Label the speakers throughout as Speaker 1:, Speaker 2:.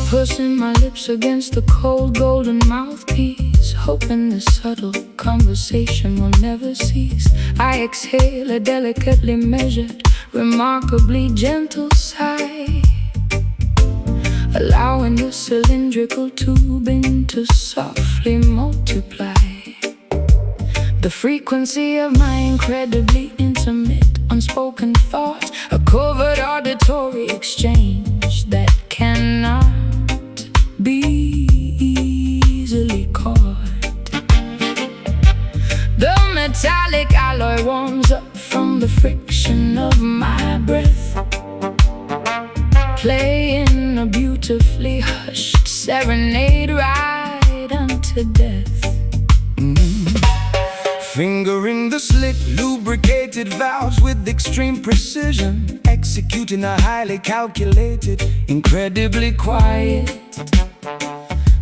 Speaker 1: Pushing my lips against the cold golden mouthpiece, hoping the subtle conversation will never cease. I exhale a delicately measured, remarkably gentle sigh, allowing the cylindrical tubing to softly multiply. The frequency of my incredibly intimate, unspoken thoughts, a covert auditory exchange that cannot be easily caught. The metallic alloy warms up from the friction of my breath, playing a beautifully hushed serenade right unto death.
Speaker 2: Fingering the slick, lubricated valves with extreme precision, executing a highly calculated, incredibly quiet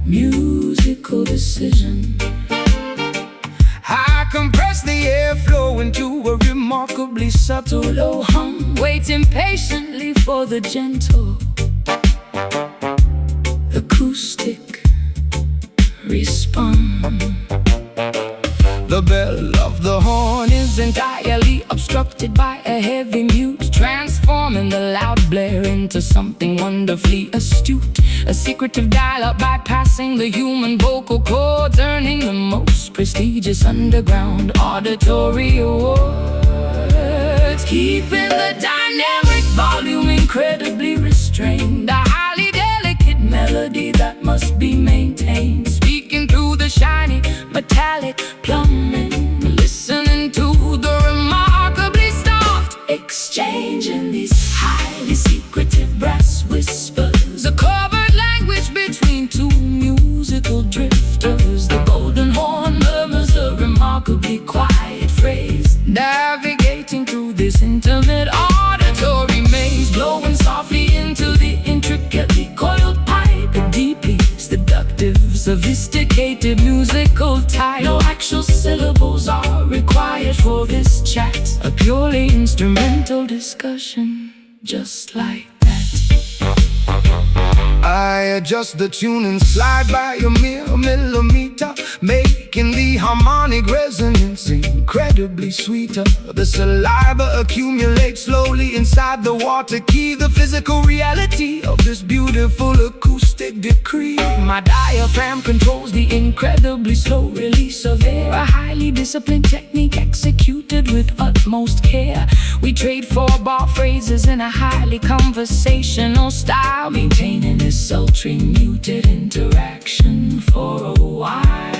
Speaker 2: musical decision. I compress the airflow into a remarkably subtle low hum,
Speaker 1: Waiting patiently for the gentle acoustic response.
Speaker 2: The bell of the horn is entirely obstructed by a heavy mute, transforming the loud blare into something wonderfully astute. A secretive dial-up bypassing the human vocal cords, earning the most prestigious underground auditory awards, keeping the dynamic volume incredibly restrained. A highly delicate melody that must be maintained, speaking through the shiny metallic plumbing, listening to the remarkably soft exchange in these highly secretive brass whispers, a covert language between two musical drifters. The golden horn murmurs a remarkably quiet phrase, navigating through this intimate auditory maze, blowing softly into the intricately coiled pipe, a deeply seductive, sophisticated musical type. No actual syllables are required for this chat, a purely instrumental discussion, just like that. I adjust the tune and slide by a mere millimeter, making the harmonic resonance incredibly sweeter. The saliva accumulates slowly inside the water key, the physical reality of this beautiful acoustic decree. My diaphragm controls the incredibly slow release of air, a highly disciplined technique executed with utmost care. We trade four-bar phrases in a highly conversational style, maintaining this sultry muted interaction for a while.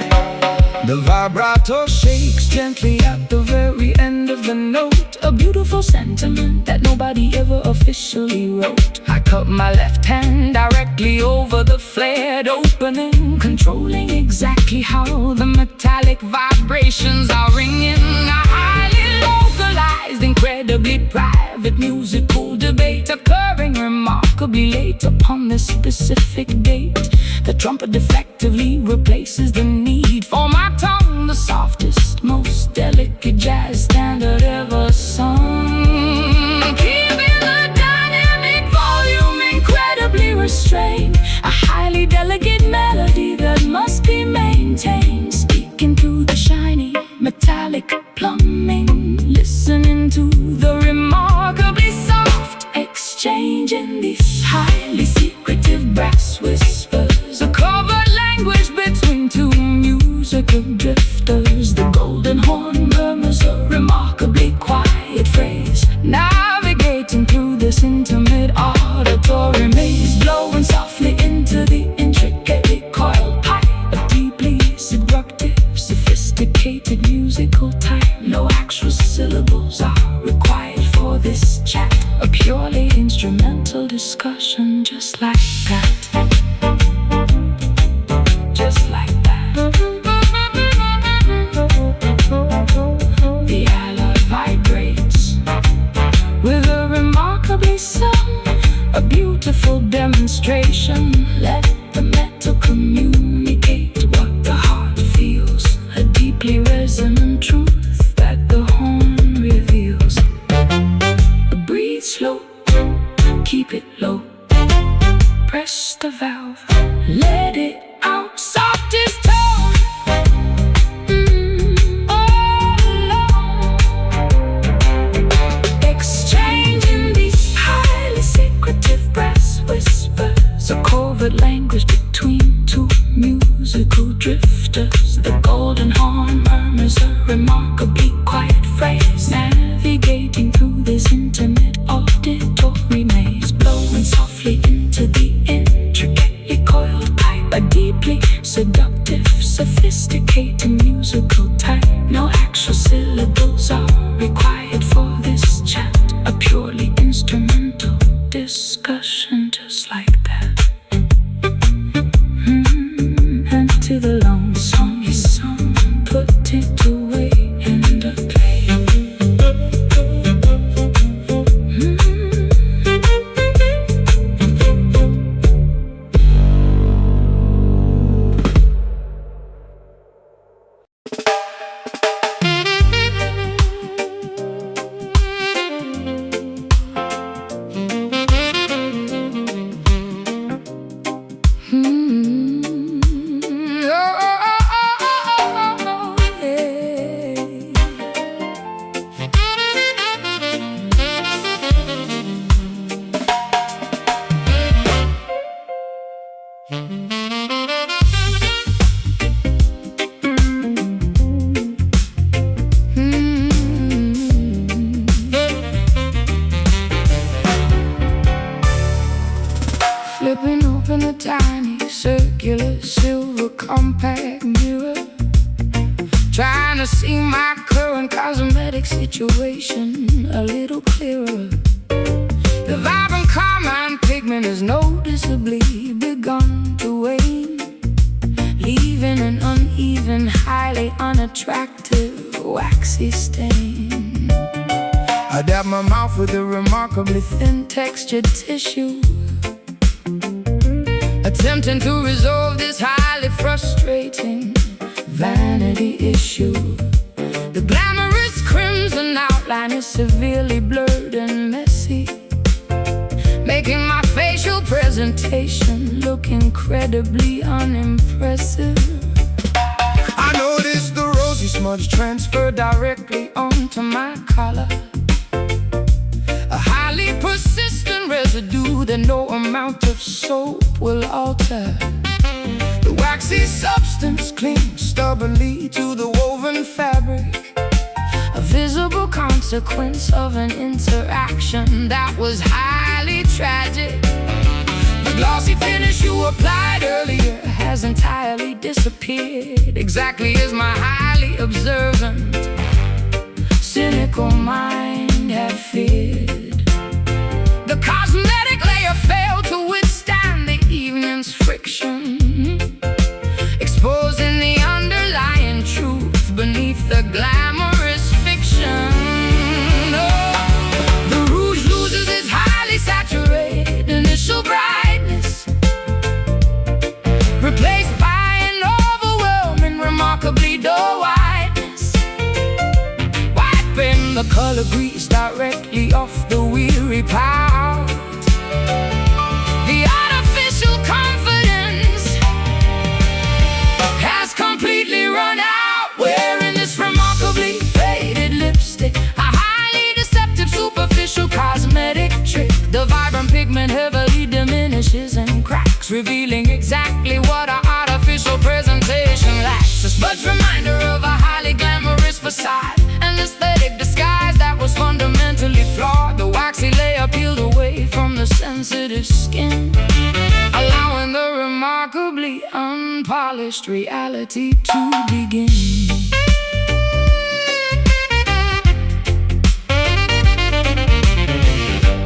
Speaker 2: The vibrato shakes gently at the very end of the note, a beautiful sentiment that nobody ever officially wrote. I cut my left hand directly over the flared opening, controlling exactly how the metallic vibrations are ringing. A highly localized, incredibly private musical debate, occurring remarkably late upon this specific date. The trumpet effectively replaces the need for my tongue, the softest, most delicate jazz standard ever sung, keeping the dynamic volume incredibly restrained. A highly delicate melody that must be maintained, speaking through the shiny metallic plumbing, listening to the remarkably soft exchange in these highly secretive brass whispers, a covert language between two musical drifters. The golden horn murmurs a remarkably quiet phrase, navigating through this intimate auditory maze, blowing softly into the intricately coiled pipe, a deeply seductive, sophisticated musical type. No actual syllables are required for this chat, a purely instrumental discussion, just like that. Just like that.
Speaker 1: resonant truth that the horn reveals. Breathe slow, keep it low. Press the valve, let it out. Softest tone, all alone. Exchanging these highly secretive brass whispers, a covert language between two musical drifters. The golden horn murmurs a remarkably quiet phrase, navigating through this intimate auditory maze, blowing softly into the intricately coiled pipe. A deeply seductive, sophisticated musical type. No actual syllables are required for this chat, a purely instrumental discussion just like that. And to the lone song is sung, put it away in the play.
Speaker 2: Flipping open the tiny circular silver compact mirror, trying to see my current cosmetic situation a little clearer. The vibrant carmine pigment has noticeably begun to wane, leaving an uneven, highly unattractive, waxy stain. I dab my mouth with a remarkably thin textured tissue, attempting to resolve this highly frustrating vanity issue. The glamorous crimson outline is severely blurred and messy, making my facial presentation look incredibly unimpressive. I noticed the rosy smudge transferred directly onto my collar, a highly persistent residue that no amount of soap will alter. The waxy substance clings stubbornly to the woven fabric, a visible consequence of an interaction that was highly tragic. The glossy finish you applied earlier has entirely disappeared, exactly as my highly observant, cynical mind had feared. The cosmetic layer failed to withstand the evening's friction, exposing the underlying truth beneath the glamorous fiction. Oh, the rouge loses its highly saturated initial brightness, replaced by an overwhelming, remarkably dull whiteness, wiping the color grease directly off the weary pout. The artificial confidence has completely run out. Wearing this remarkably faded lipstick, a highly deceptive superficial cosmetic trick. The vibrant pigment heavily diminishes and cracks, revealing exactly what our artificial presentation lacks. A smudge reminder of a highly glamorous facade, an aesthetic disguise that was fundamentally flawed. The waxy layer peeled away from the sensitive skin, allowing the remarkably unpolished reality to begin.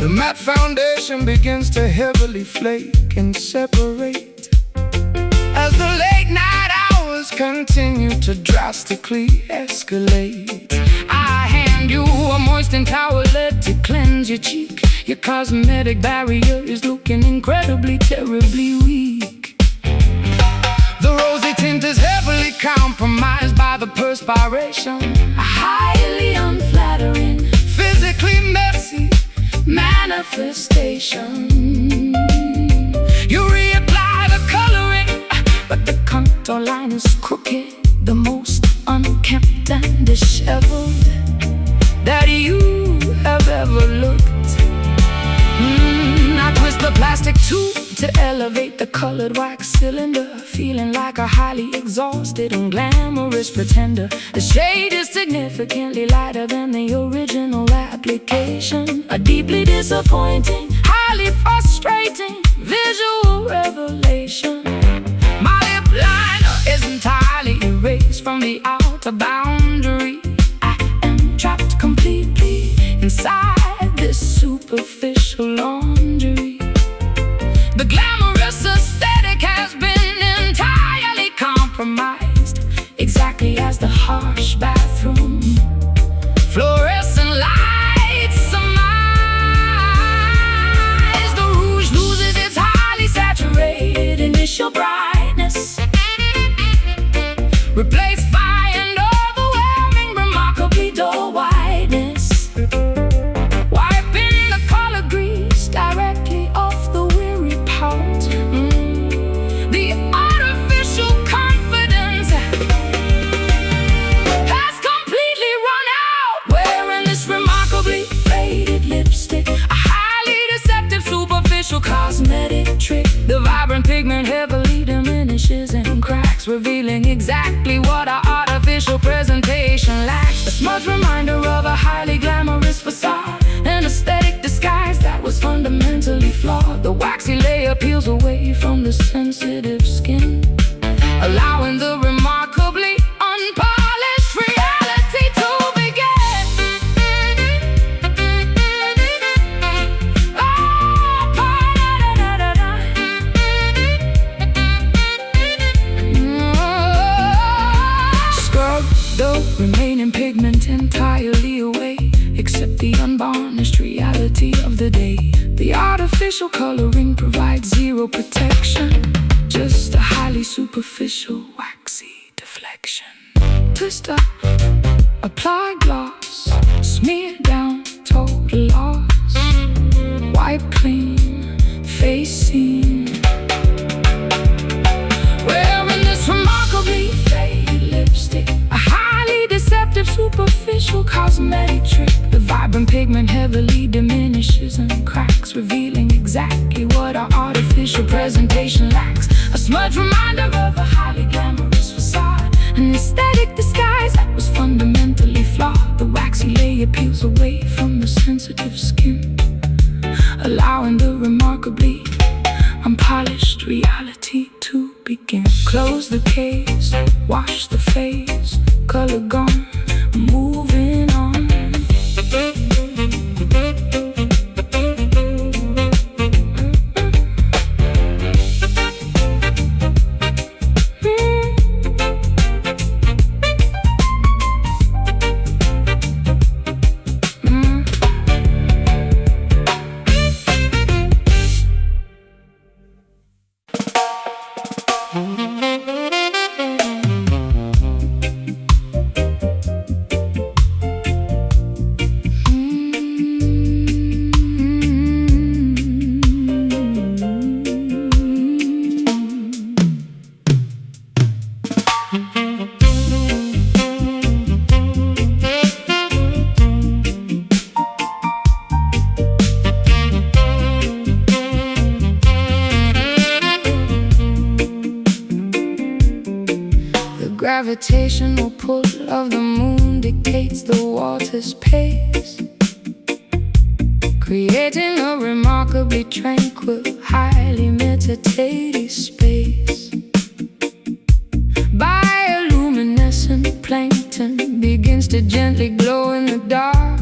Speaker 2: The matte foundation begins to heavily flake and separate as the late night hours continue to drastically escalate. I hand you a moistened towelette to cleanse your cheek. Your cosmetic barrier is looking incredibly, terribly weak. The rosy tint is heavily compromised by the perspiration.
Speaker 1: A highly unflattering,
Speaker 2: Physically messy
Speaker 1: manifestation.
Speaker 2: You reapply the coloring,
Speaker 1: but the contour line is crooked, the most unkempt and disheveled
Speaker 2: that you have ever looked.
Speaker 1: I twist the plastic tube to elevate the colored wax cylinder, feeling like a highly exhausted and glamorous pretender. The shade is significantly lighter than the original application. A deeply disappointing, highly frustrating visual revelation.
Speaker 2: My lip liner is entirely erased from the outer boundary.
Speaker 1: I am trapped completely
Speaker 2: Inside this superficial laundry, the glamorous aesthetic has been entirely compromised,
Speaker 1: exactly as the harsh bathroom
Speaker 2: fluorescent lights surmise.
Speaker 1: The rouge loses its highly saturated initial brightness,
Speaker 2: Replaced by an overwhelming,
Speaker 1: remarkably dull whiteness.
Speaker 2: wiping the color grease directly off the weary pout. The artificial confidence
Speaker 1: Has completely run out. Wearing this remarkably faded lipstick,
Speaker 2: a highly deceptive superficial
Speaker 1: cosmetic trick.
Speaker 2: The vibrant pigment heavily diminishes and cracks, revealing exactly what our artificial presentation lacks.
Speaker 1: A smudge reminder of a highly glamorous facade,
Speaker 2: An aesthetic disguise that was fundamentally flawed.
Speaker 1: the waxy layer peels away from the sensitive skin,
Speaker 2: Allowing the remarkably unpolished reality to begin.
Speaker 1: oh, pa-da-da-da-da-da.
Speaker 2: Scrub the remaining pigment entirely away,
Speaker 1: Except the unvarnished reality of the day.
Speaker 2: the artificial coloring provides zero protection,
Speaker 1: Just a highly superficial waxy deflection.
Speaker 2: twist up, apply gloss, smear down, total loss, wipe clean, face seen.
Speaker 1: Wearing this remarkably faded lipstick,
Speaker 2: A highly deceptive superficial cosmetic trick.
Speaker 1: the vibrant pigment heavily diminishes and cracks, revealing exactly what our artificial presentation lacks.
Speaker 2: A smudge reminder of a highly glamorous facade,
Speaker 1: An aesthetic disguise that was fundamentally flawed.
Speaker 2: the waxy layer peels away from the sensitive skin,
Speaker 1: Allowing the remarkably unpolished reality to begin.
Speaker 2: close the case, wash the face, color gone, moving on.
Speaker 1: Gravitational pull of the moon dictates the water's pace, creating a remarkably tranquil, highly meditative space. Bioluminescent plankton begins to gently glow in the dark,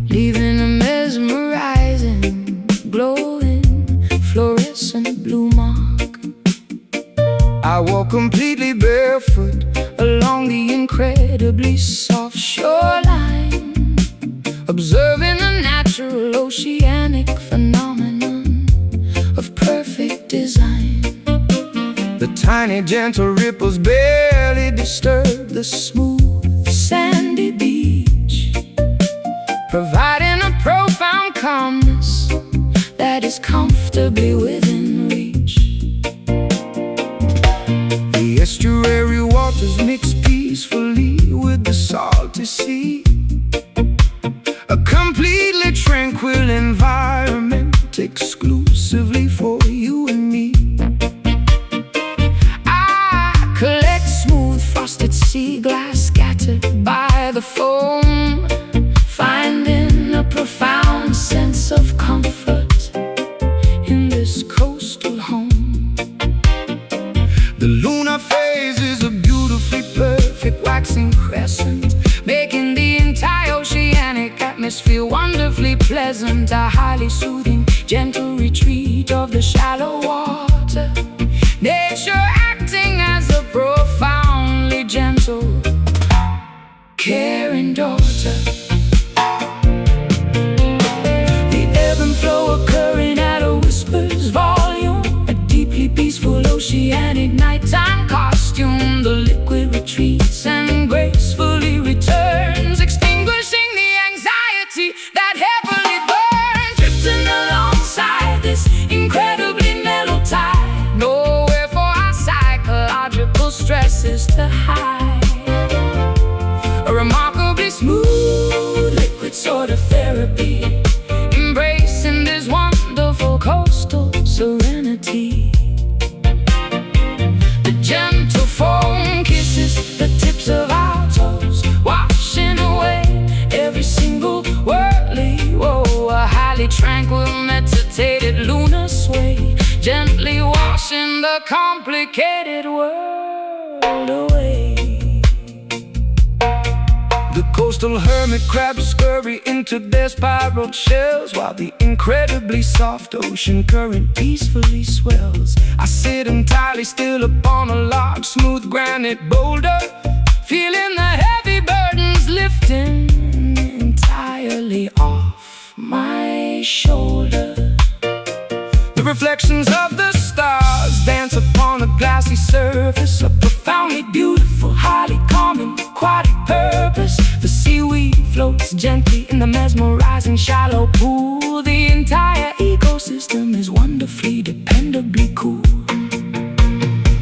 Speaker 1: leaving a mesmerizing, glowing, fluorescent blue mark.
Speaker 2: I walk completely barefoot along the incredibly soft shoreline,
Speaker 1: observing a natural oceanic phenomenon of perfect design.
Speaker 2: the Tiny gentle ripples barely disturb the smooth sandy beach, providing a profound calmness that is comfortably within reach. The estuary waters mix peacefully with the salty sea, a completely tranquil environment exclusively for you and me. I collect smooth frosted sea glass scattered by the foam, finding a profound sense of comfort in this coastal home. The lunar phase is a beautifully perfect waxing crescent, making the entire oceanic atmosphere wonderfully pleasant. A highly soothing, gentle retreat of the shallow water, nature acting as a profoundly gentle, caring daughter. The ebb and flow occurring at a whisper's volume, a deeply peaceful oceanic nighttime costume. The liquid retreats and gracefully returns, extinguishing the anxiety that heavily burns. Drifting alongside this incredibly mellow tide, nowhere for our psychological stresses to hide. A remarkably smooth liquid sort of therapy, embracing this wonderful coastal serenity. The gentle foam kisses the tips of our toes, washing away every single whirly woe. A highly tranquil, meditated lunar sway, gently washing the complicated world away. The coastal hermit crabs scurry into their spiral shells, while the incredibly soft ocean current peacefully swells. I sit entirely still upon a large smooth granite boulder, feeling the heavy burdens lifting entirely off my shoulder. The reflections of the stars dance upon a glassy surface, a profoundly beautiful, highly calming, aquatic purpose. The seaweed floats gently in the mesmerizing shallow pool. The entire ecosystem is wonderfully, dependably cool.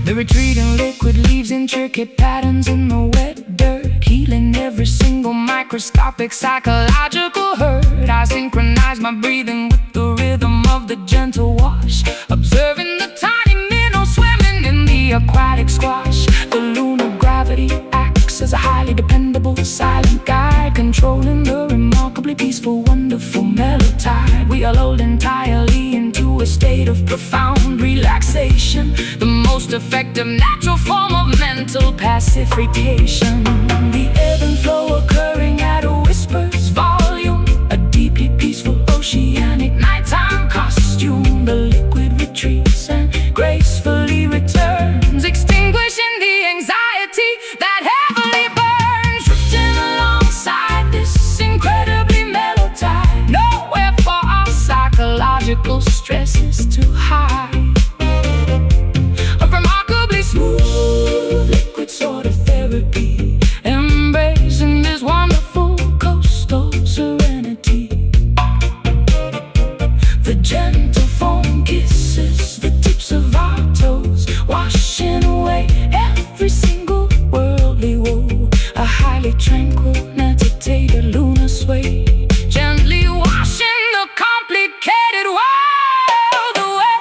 Speaker 2: The retreating liquid leaves intricate patterns in the wet dirt, healing every single microscopic psychological hurt. I synchronize my breathing with the rhythm of the gentle wash, observing the tiny minnows swimming in the aquatic squash. The lunar gravity acts as a highly dependable silent guide, controlling the remarkably peaceful, wonderful mellow tide. We are lulled entirely into a state of profound relaxation, the most effective natural form of mental pacification. The ebb and flow occurring at a whisper's volume, a deeply peaceful oceanic nighttime costume. The liquid retreats and gracefully returns, extinguishing the anxiety that heavily burns. Drifting alongside this incredibly mellow tide, nowhere for our psychological stresses to hide. A remarkably smooth liquid sort of therapy, embracing this wonderful coastal serenity. The gentle foam kisses the tips of our toes, washing away every single worldly woe. A highly tranquil, meditated lunar sway, gently washing the complicated world away.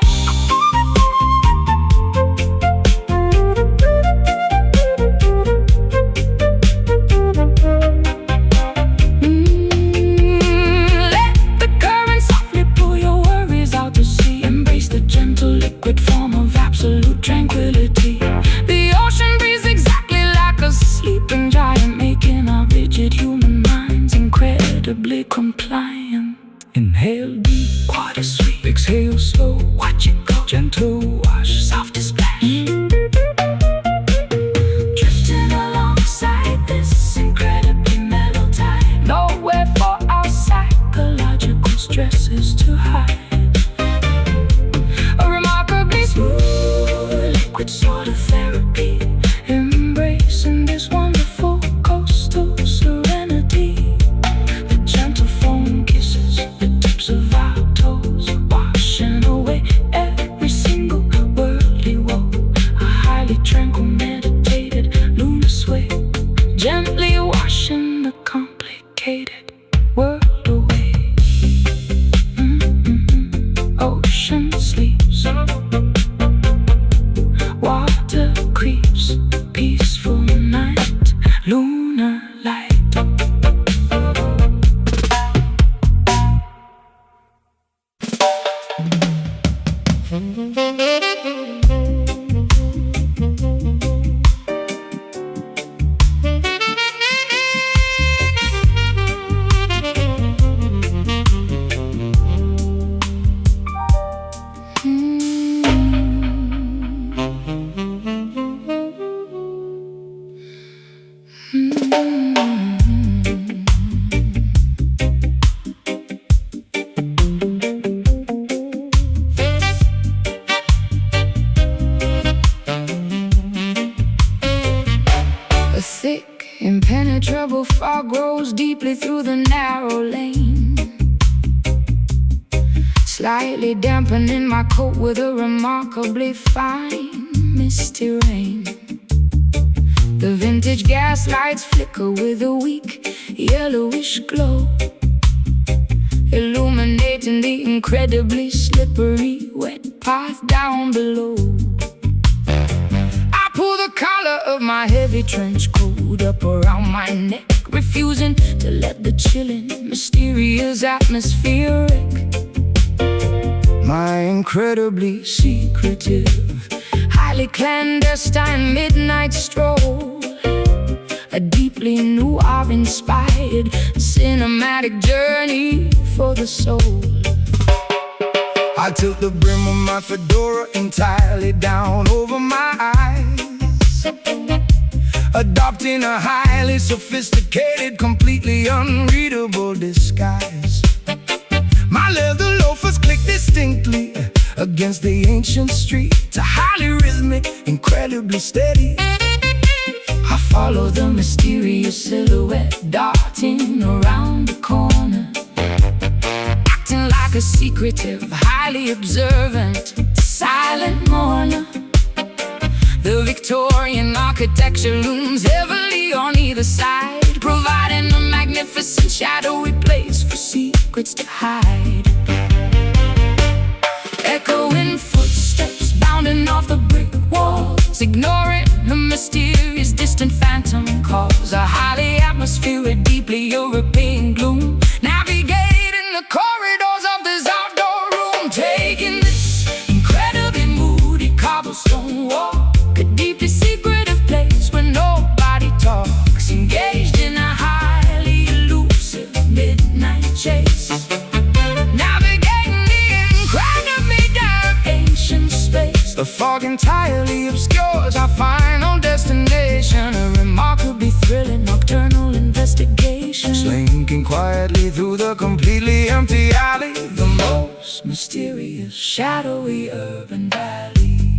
Speaker 2: Let the current softly pull your worries out to sea. Embrace the gentle liquid form of absolute tranquility. The ocean breathes exactly like a sleeping giant, making our rigid human minds incredibly compliant. Inhale deep, water sweet. Exhale slow, watch it go. Gentle wash, soft splash. Drifting alongside this incredibly mellow tide, nowhere for our psychological stresses to hide. A remarkably smooth liquid sort of
Speaker 1: washing the complicated world away. Ocean sleeps, water creeps, peaceful night, lunar light. A thick, impenetrable fog grows deeply through the narrow lane, slightly dampening my coat with a remarkably fine misty rain. The vintage gas lights flicker with a weak yellowish glow, illuminating the incredibly slippery wet path down below. I pull the collar of my heavy trench coat up around my neck, refusing to let the chilling, mysterious atmosphere wreck my incredibly secretive, highly clandestine midnight stroll. A deeply noir-inspired cinematic journey for the soul.
Speaker 2: I tilt the brim of my fedora entirely down over my eyes, adopting a highly sophisticated, completely unreadable disguise. My leather loafers click distinctly against the ancient street, a highly rhythmic, incredibly steady. I follow the mysterious silhouette darting around the corner, acting like a secretive, highly observant, silent mourner. The Victorian architecture looms heavily on either side, providing a magnificent shadowy place for secrets to hide. Echoing footsteps bounding off the brick walls, ignoring the mysterious distant phantom calls. A highly atmospheric, deeply European gloom, navigating the corridors of this outdoor room, taking this incredibly moody cobblestone walk, a deeply secretive place where nobody talks, engaged in a highly elusive midnight chase, navigating the incredibly dark ancient space. The fog entirely obscures our final destination, a remarkably thrilling nocturnal investigation, slinking quietly through the completely empty alley, the most mysterious, shadowy urban valley.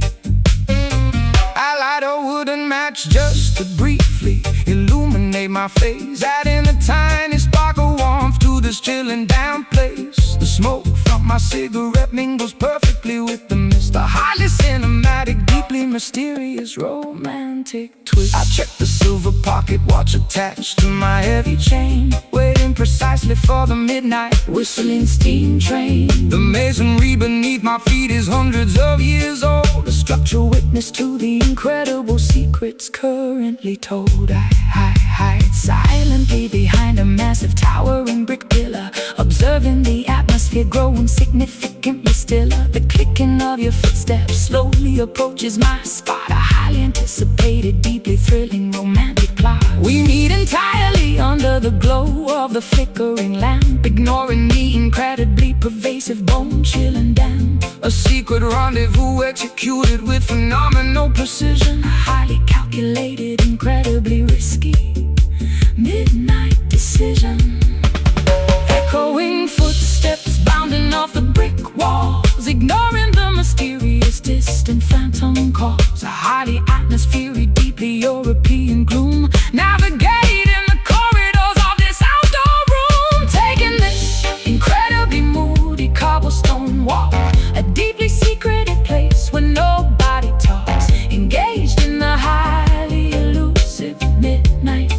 Speaker 2: I light a wooden match just to briefly illuminate my face, adding a tiny spark of warmth to this chilling damp place. The smoke from my cigarette mingles perfectly with the mist, a highly cinematic, deeply mysterious, romantic twist. I check the silver pocket watch attached to my heavy chain, waiting precisely for the midnight whistling steam train. The masonry beneath my feet is hundreds of years old, a structural witness to the incredible secrets currently told. I hide silently behind a massive towering brick pillar, observing the atmosphere growing significantly stiller. The clicking of your footsteps slowly approaches my spot, a highly anticipated, deeply thrilling, romantic plot. We meet entirely under the glow of the flickering lamp, ignoring the incredibly pervasive, bone-chilling damp. A secret rendezvous executed with phenomenal precision, highly calculated, incredibly risky midnight decision. Echoing footsteps bounding off the brick walls, ignoring the mysterious distant phantom calls. A highly atmospheric, deeply European gloom, navigating the corridors of this outdoor room, taking this incredibly moody cobblestone walk, a deeply secretive place where nobody talks, engaged in the highly elusive midnight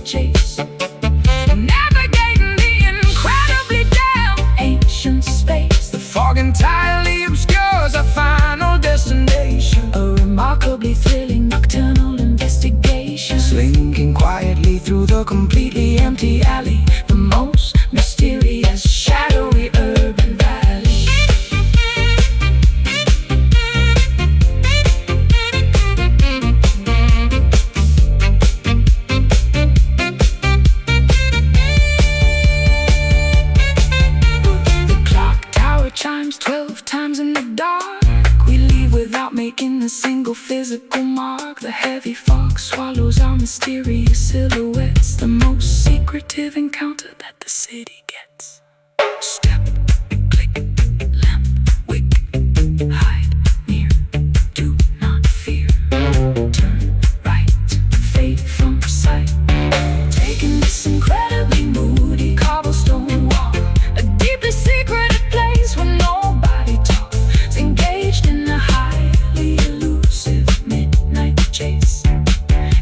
Speaker 1: collaborative encounter that the city gets. Step, click, lamp, wick, hide, near, do not fear. Turn right, fade from sight. Taking this incredibly moody cobblestone walk, a deeply secreted place where nobody talks, engaged in a highly elusive midnight chase.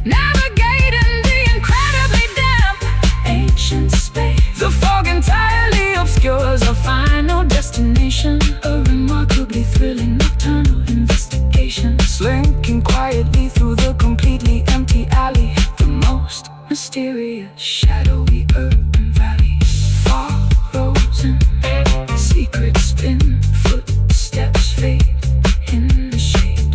Speaker 1: Navigating the incredibly damp ancient space. The fog entirely obscures our final destination, a remarkably thrilling nocturnal investigation. Slinking quietly through the completely empty alley, the most mysterious, shadowy urban valley. Furrows and secrets spin, footsteps fade in the shade.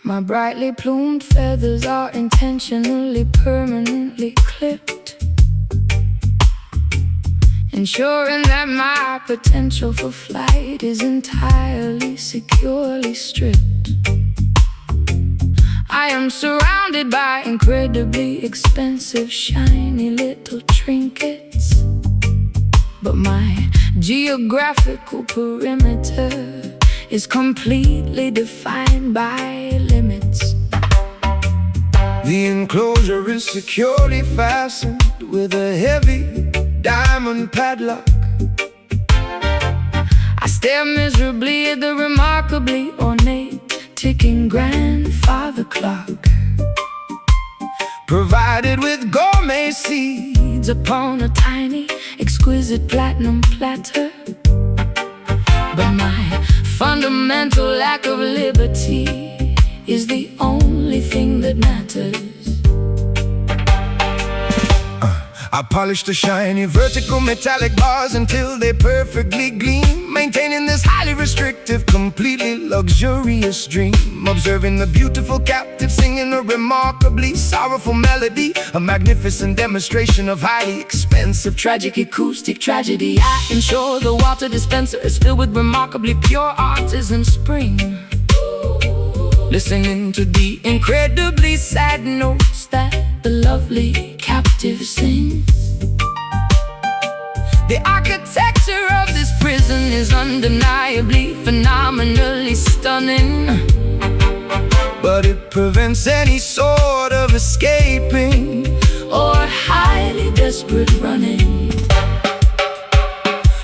Speaker 1: My brightly plumed feathers are intentionally, permanently clipped, ensuring that my potential for flight is entirely, securely stripped. I am surrounded by incredibly expensive, shiny little trinkets, but my geographical perimeter is completely defined by limits.
Speaker 2: The enclosure is securely fastened with a heavy diamond padlock.
Speaker 1: I stare miserably at the remarkably ornate ticking grandfather clock,
Speaker 2: provided with gourmet
Speaker 1: seeds upon a tiny, exquisite platinum platter. But my fundamental lack of liberty is the only thing that matters.
Speaker 2: I polish the shiny vertical metallic bars until they perfectly gleam, maintaining this highly restrictive, completely luxurious dream. Observing the beautiful captive singing a remarkably sorrowful melody, a magnificent demonstration of highly expensive
Speaker 1: tragic acoustic tragedy. I ensure the water dispenser is filled with remarkably pure artisan spring, listening to the incredibly sad notes that the lovely captive sings. The architecture of this prison is undeniably, phenomenally stunning,
Speaker 2: but it prevents any sort of escaping
Speaker 1: or highly desperate running.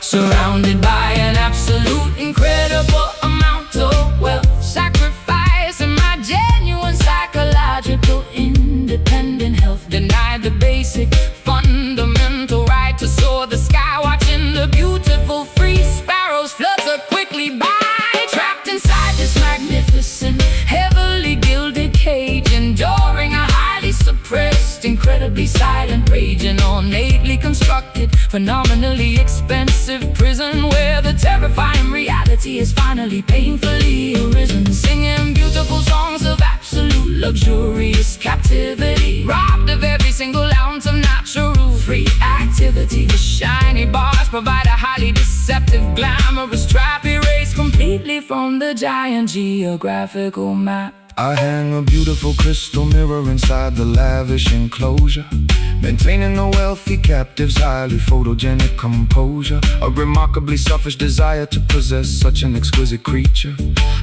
Speaker 1: Surrounded by an absolute incredible amount of wealth, sacrifice, and my genuine psychological independent health, denied the basic fundamental right to soar the sky, watching the beautiful free sparrows flutter quickly by, trapped inside this magnificent, heavily gilded cage, enduring a highly suppressed, incredibly silent rage. An ornately constructed, phenomenally expensive prison where the terrifying reality is finally painfully arisen, singing beautiful songs of absolute luxurious captivity, robbed of every single ounce of natural free activity. The shiny bars provide a highly deceptive, glamorous trap, erased completely from the giant geographical map.
Speaker 2: I hang a beautiful crystal mirror inside the lavish enclosure, maintaining a wealthy captive's highly photogenic composure, a remarkably selfish desire to possess such an exquisite creature,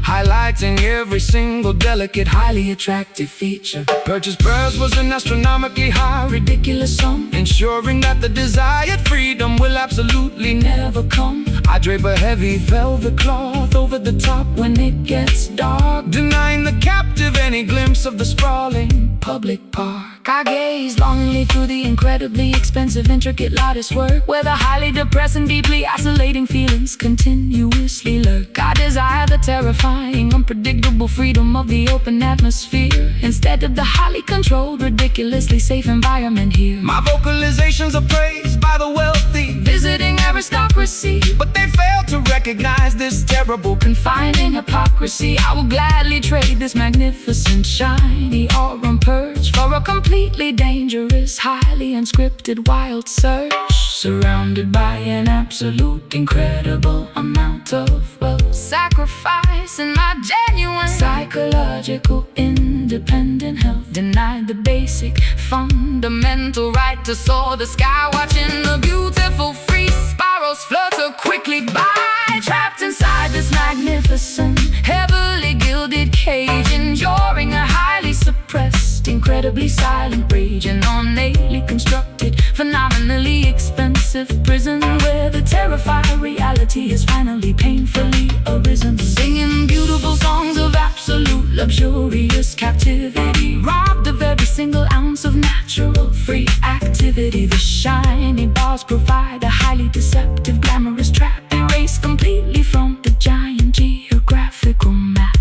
Speaker 2: highlighting every single delicate, highly attractive feature. Purchase price was an astronomically high, ridiculous sum, ensuring that the desired freedom will absolutely never come. I drape a heavy velvet cloth over the top when it gets dark, denying the captive any glimpse of the sprawling public park.
Speaker 1: I gaze longingly through the incredibly expensive, intricate lattice work, where the highly depressing, deeply isolating feelings continuously lurk. I desire the terrifying, unpredictable freedom of the open atmosphere, instead of the highly controlled, ridiculously safe environment here.
Speaker 2: My vocalizations are praised by the wealthy,
Speaker 1: Visiting aristocracy,
Speaker 2: but they fail to recognize this terrible
Speaker 1: confining hypocrisy. I will gladly trade this magnificent, shiny aurum purge for a completely dangerous, highly unscripted, wild search, surrounded by an absolute, incredible amount of wealth, sacrificing my genuine psychological independent health, denied the basic fundamental right to soar the sky, watching the beautiful free spirals flutter quickly by, trapped inside this magnificent, heavily gilded cage, enduring a highly suppressed, incredibly silent rage, an ornately constructed, phenomenally expensive prison, where the terrifying reality has finally painfully arisen. Singing beautiful songs of absolute luxurious captivity, robbed of every single ounce of natural free activity. The shiny bars provide a highly deceptive, glamorous trap, erased completely from the giant geographical map.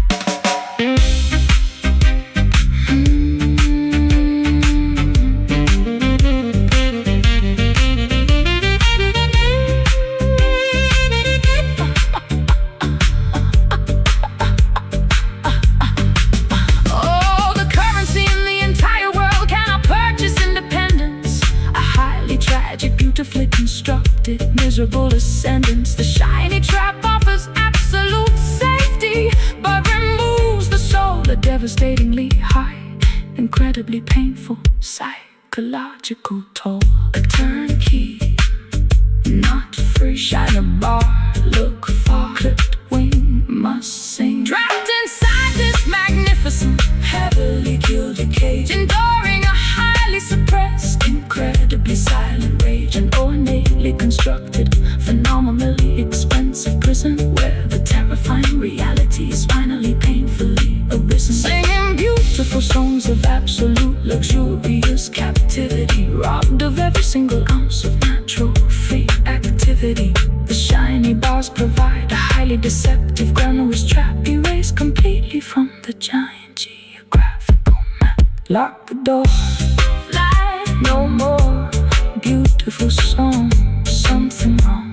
Speaker 1: Beautifully constructed, miserable ascendance. The shiny trap offers absolute safety, but removes the soul, a devastatingly high, incredibly painful psychological toll. A turnkey, not free, shiny bar, look far, clipped wing must sing, trapped inside this magnificent, heavily gilded cage, enduring a highly suppressed, incredibly silent rage, an ornately constructed, phenomenally expensive prison, where the terrifying reality is finally painfully arisen. Singing beautiful songs of absolute luxurious captivity, robbed of every single ounce of natural free activity. The shiny bars provide a highly deceptive, glamorous trap, erased completely from the giant geographical map. Lock the door, fly no more. Beautiful song, something wrong.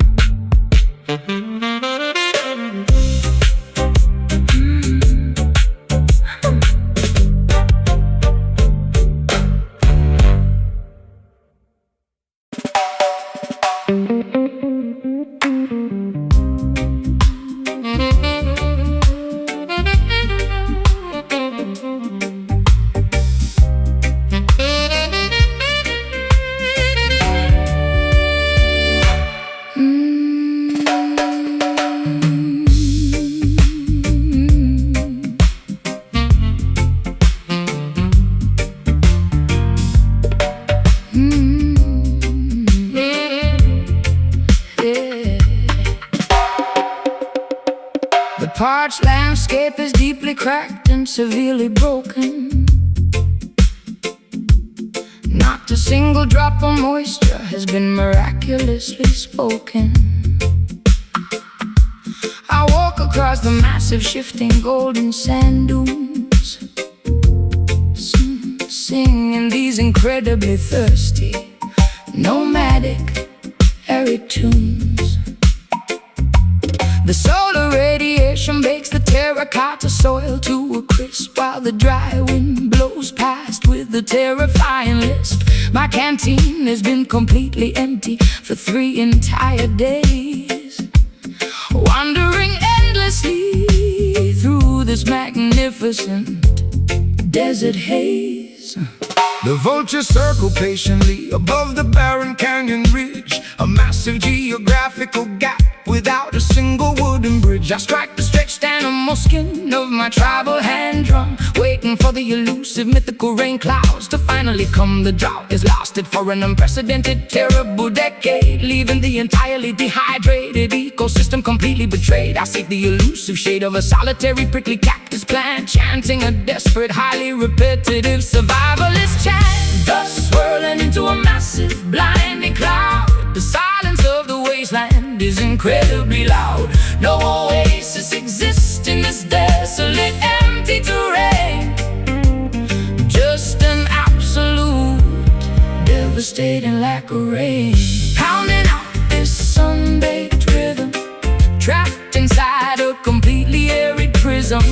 Speaker 1: The parched landscape is deeply cracked and severely broken. Not a single drop of moisture has been miraculously spoken. I walk across the massive, shifting, golden sand dunes, singing these incredibly thirsty, nomadic, arid tunes. The solar radiation bakes the terracotta soil to a crisp, while the dry wind blows past with a terrifying lisp. My canteen has been completely empty for 3 entire days, wandering endlessly through this magnificent desert haze.
Speaker 2: The vultures circle patiently above the barren canyon ridge, a massive geographical gap without a single wooden bridge. I strike the stretched animal skin of my tribal hand drum, wait
Speaker 1: waiting for the elusive mythical rain clouds to finally come. The drought has lasted for an unprecedented, terrible decade, leaving the entirely dehydrated ecosystem completely betrayed. I seek the elusive shade of a solitary prickly cactus plant, chanting a desperate, highly repetitive survivalist chant. Dust swirling into a massive, blinding cloud. The silence of the wasteland is incredibly loud. No oasis exists in this desolate, empty terrain. Just an absolute, devastating lack of rain. Pounding out this sun-baked rhythm, trapped inside a completely arid prism,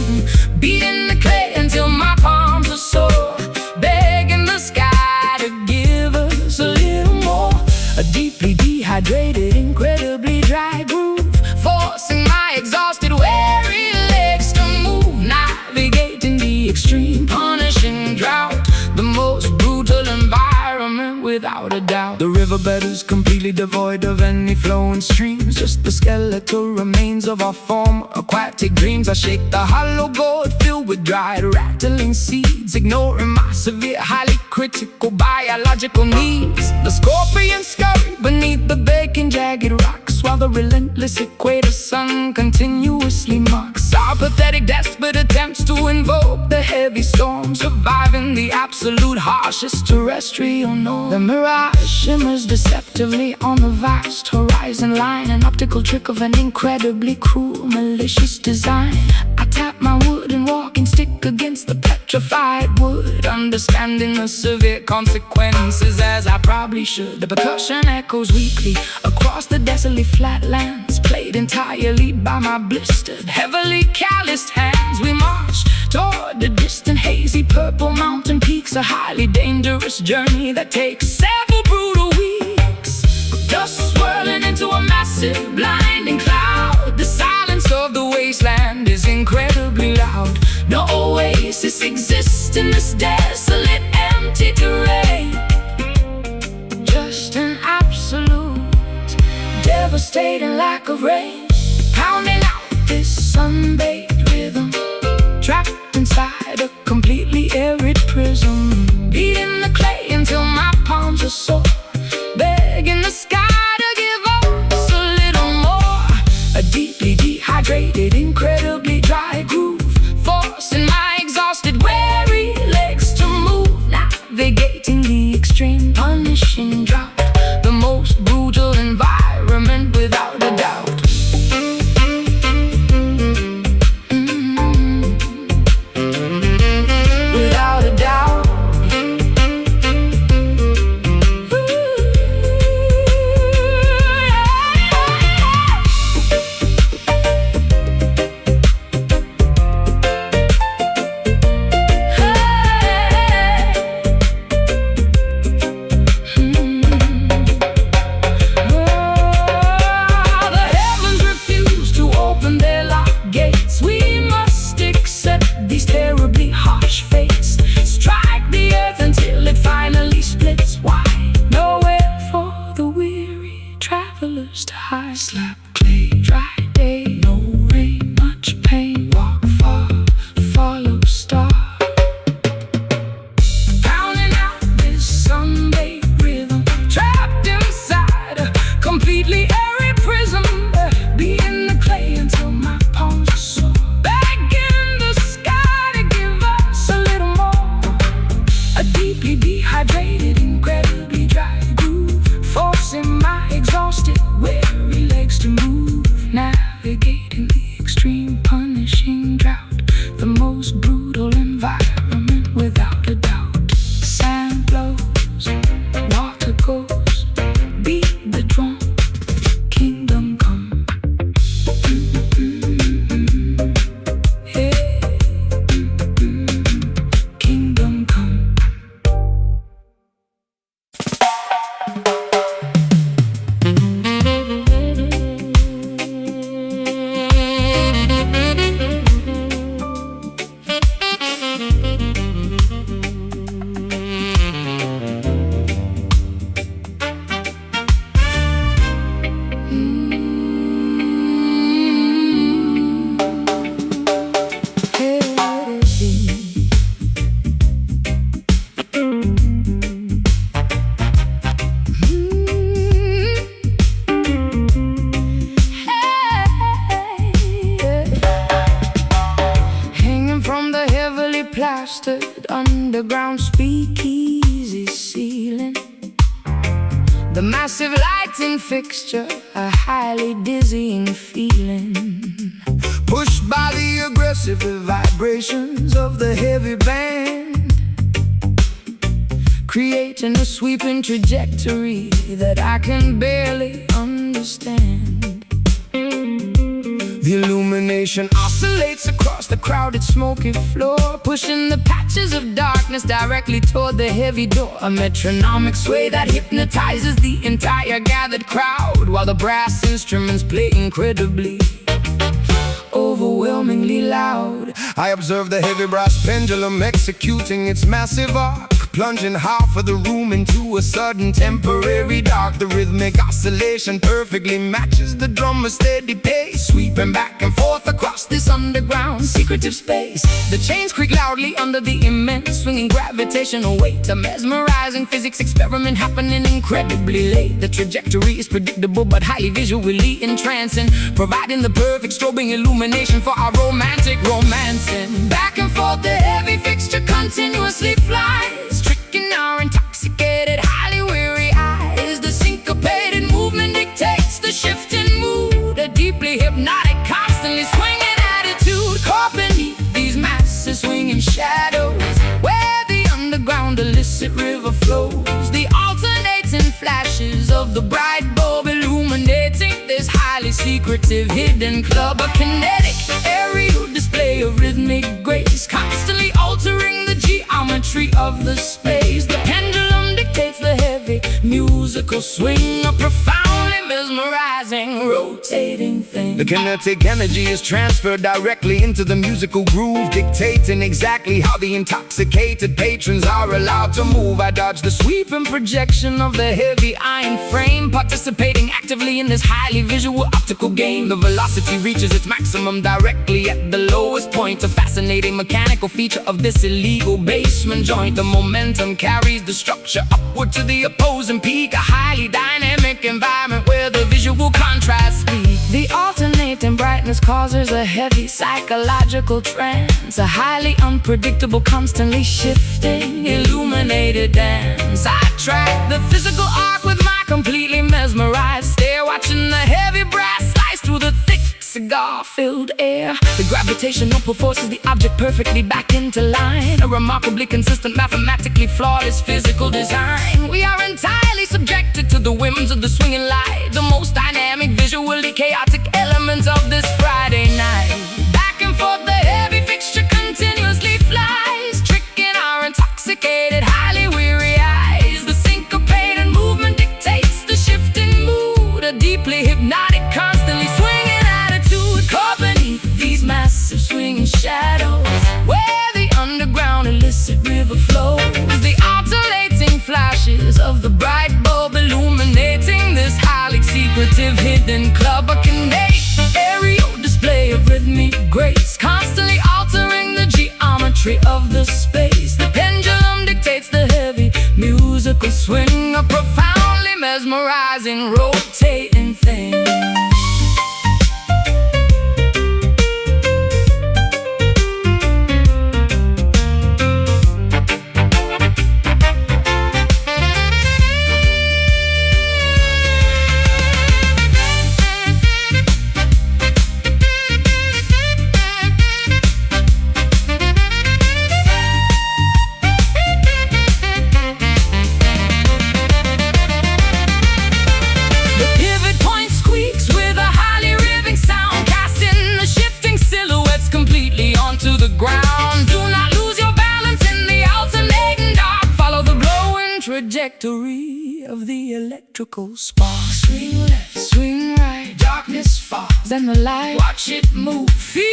Speaker 1: beating the clay until my palms are sore, begging the sky to give us a little more. A deeply dehydrated, incredibly dry groove, forcing my exhausted, weary legs to move, navigating the extreme, punishing drought, the most brutal environment without a doubt. The riverbed is completely devoid of any flowing streams, just the skeletal remains of our former aquatic dreams. I shake the hollow gourd filled with dried, rattling seeds, ignoring my severe, highly critical biological needs. The scorpions scurry beneath the baking jagged rocks, while the relentless equator sun continuously mocks our pathetic, desperate attempts to invoke the heavy storm, surviving the absolute harshest terrestrial norm. The mirage shimmers deceptively on the vast horizon line, an optical trick of an incredibly cruel, malicious design. I tap my wooden walking stick against the petrified wood, understanding the severe consequences as I probably should. The percussion echoes weakly across the desolate flatlands, played entirely by my blistered, heavily calloused hands. We march toward the distant, hazy purple mountain peaks, a highly dangerous journey that takes several brutal weeks. Dust swirling into a massive, blinding cloud. The silence of the wasteland is incredibly loud. No oasis exists in this desolate, empty terrain. Just an absolute, devastating lack of rain. Pounding out this sun-baked rhythm, trapped inside a completely arid prism, beating the clay until my palms are sore, begging the sky to give us a little more. A deeply dehydrated, incredibly dry groove, forcing my exhausted, weary legs to move, navigating the extreme, punishing drought, the most brutal environment without a doubt. Without a doubt. plastered underground speakeasy ceiling. The massive lighting fixture, a highly dizzying feeling.
Speaker 2: Pushed by the aggressive vibrations of the heavy band, creating a sweeping trajectory that I can barely understand. The illumination oscillates across the crowded smoky floor, pushing the patches of darkness directly toward the heavy door. A metronomic sway that hypnotizes the entire gathered crowd, while the brass instruments play incredibly, overwhelmingly loud. I observe the heavy brass pendulum executing its massive arc, plunging half of the room into a sudden temporary dark. The rhythmic oscillation perfectly matches the drummer's steady pace, sweeping back and forth across this underground secretive space. The chains creak loudly under the immense swinging gravitational weight, a mesmerizing physics experiment happening incredibly late. The trajectory is predictable but highly visually entrancing, providing the perfect strobing illumination for our romantic romancing. Back and forth the heavy fixture continuously flies, tricking our intoxicated, highly weary eyes. The syncopated movement dictates the shifting mood, a deeply hypnotic, constantly swinging attitude. Caught beneath these massive swinging shadows, where the underground illicit river flows, the alternating flashes of the bright bulb illuminating this highly secretive hidden club. A kinetic, aerial display of rhythmic grace, constantly altering the geometry of the space. The pendulum dictates the heavy musical swing, a profoundly mesmerizing, rotating thing. The kinetic energy is transferred directly into the musical groove, dictating exactly how the intoxicated patrons are allowed to move. I dodge the sweeping projection of the heavy iron frame, participating actively in this highly visual optical game. The velocity reaches its maximum directly at the lowest point, a fascinating mechanical feature of this illegal basement joint. The momentum carries the structure upward to the opposing peak, a highly dynamic environment where the visual contrasts speak. The alternating brightness causes a heavy psychological trance, a highly unpredictable, constantly shifting, illuminated dance. I track the physical arc with my completely mesmerized stare, watching the heavy brass slice through the thick cigar-filled air. The gravitational pull forces the object perfectly back into line, a remarkably consistent, mathematically flawless physical design. We are entirely subjected to the whims of the swinging light, the most dynamic, visually chaotic elements of this Friday night. Back and forth the heavy fixture continuously flies, tricking our intoxicated, highly weary eyes. The syncopated movement dictates the shifting mood, a deeply hypnotic, constantly swinging attitude. Caught beneath these massive swinging shadows, where the underground illicit river flows, the alternating flashes of the bright bulb illuminating this highly secretive hidden club. A kinetic, aerial display of rhythmic grace, constantly altering the geometry of the space. The pendulum dictates the heavy musical swing, a profoundly mesmerizing, rotating thing. Trajectory of the electrical spark. Swing left, swing right, darkness falls, then the light, watch it move. Feel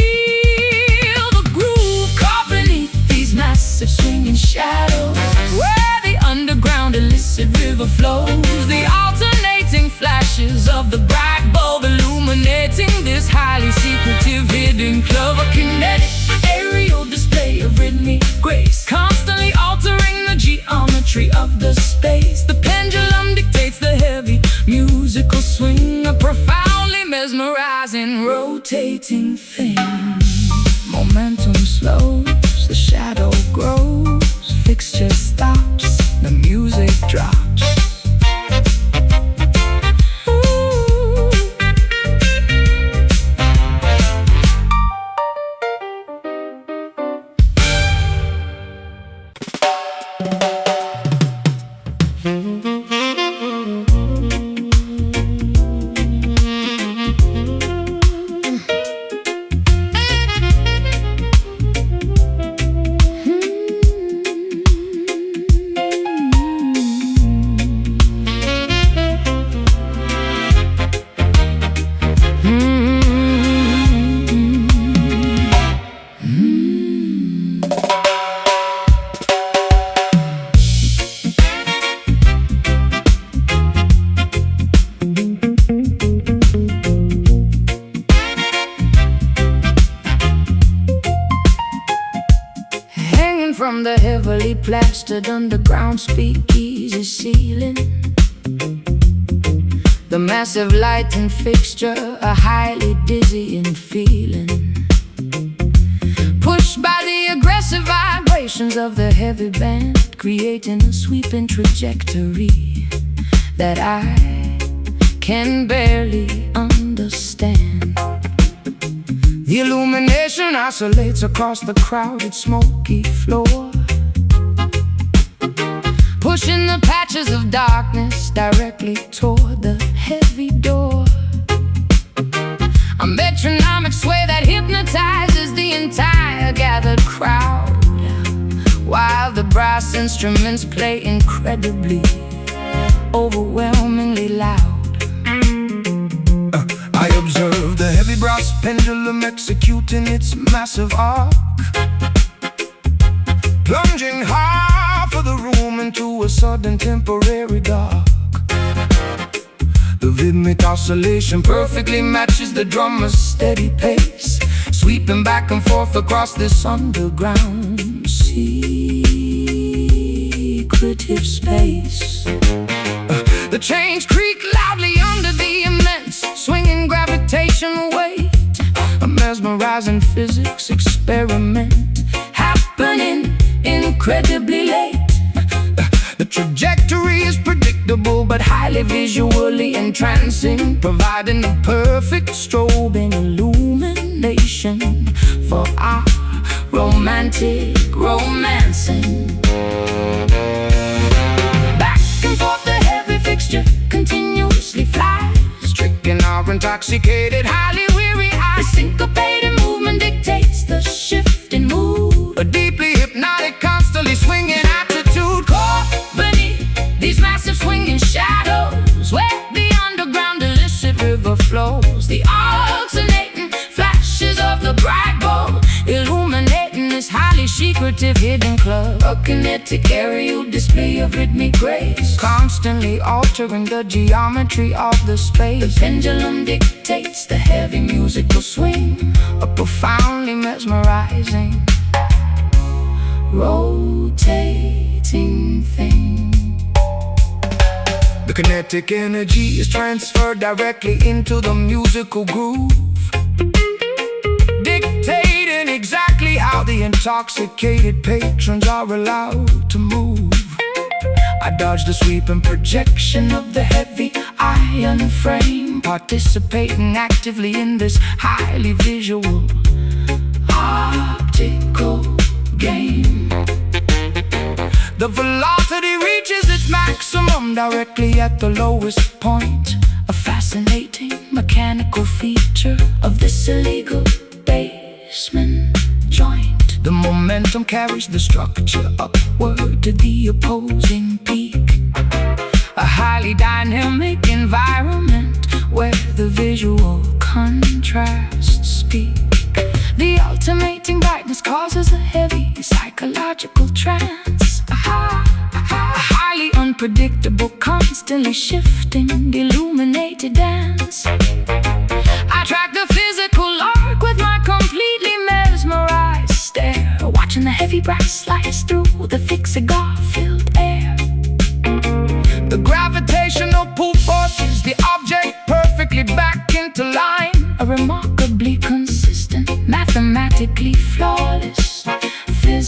Speaker 2: the groove, caught beneath these massive swinging shadows, where the underground illicit river flows, the alternating flashes of the bright bulb illuminating this highly secretive hidden club. A kinetic, aerial display of rhythmic grace, constantly altering the geometry of the space. The pendulum dictates the heavy musical swing, a profoundly mesmerizing, rotating thing. Momentum slows, the shadow grows, fixture stops, the music drops.
Speaker 1: From the heavily plastered underground speakeasy ceiling, the massive lighting fixture, a highly dizzying feeling, pushed by the aggressive vibrations of the heavy band, creating a sweeping trajectory that I can barely understand. The illumination oscillates across the crowded, smoky floor, pushing the patches of darkness directly toward the heavy door. A metronomic sway that hypnotizes the entire gathered crowd, while the brass instruments play incredibly, overwhelmingly loud.
Speaker 2: I observe the heavy brass pendulum executing its massive arc, plunging half of the room into a sudden temporary dark. The rhythmic oscillation perfectly matches the drummer's steady pace, sweeping back and forth across this underground secretive space. The chains creak loudly under the immense swinging gravitational weight, a mesmerizing physics experiment happening incredibly late. The trajectory is predictable but highly visually entrancing, providing the perfect strobing illumination for our romantic romancing. Back and forth the heavy fixture continuously flies, tricking our intoxicated, highly weary eyes. The syncopated movement dictates the shifting mood, a deeply hypnotic, constantly swinging attitude caught beneath these massive swinging shadows, where the underground illicit river flows. The alternating flashes of the bright bulb illuminating this highly secretive hidden club, a kinetic aerial display of rhythmic grace, constantly altering the geometry of the space. The pendulum dictates the heavy musical swing, a profoundly mesmerizing, rotating thing. The kinetic energy is transferred directly into the musical groove, dictating exactly how the intoxicated patrons are allowed to move. I dodge the sweeping projection of the heavy iron frame, participating actively in this highly visual optical game. The velocity reaches its maximum directly at the lowest point, a fascinating mechanical feature of this illegal basement joint. The momentum carries the structure upward to the opposing peak, a highly dynamic environment where the visual contrasts speak. The alternating brightness causes a heavy psychological trance, a highly unpredictable, constantly shifting, illuminated dance. I track the physical arc with my completely mesmerized stare, watching the heavy brass slice through the thick cigar-filled air. The gravitational pull forces the object perfectly back into line, a remarkably consistent, mathematically flawless physics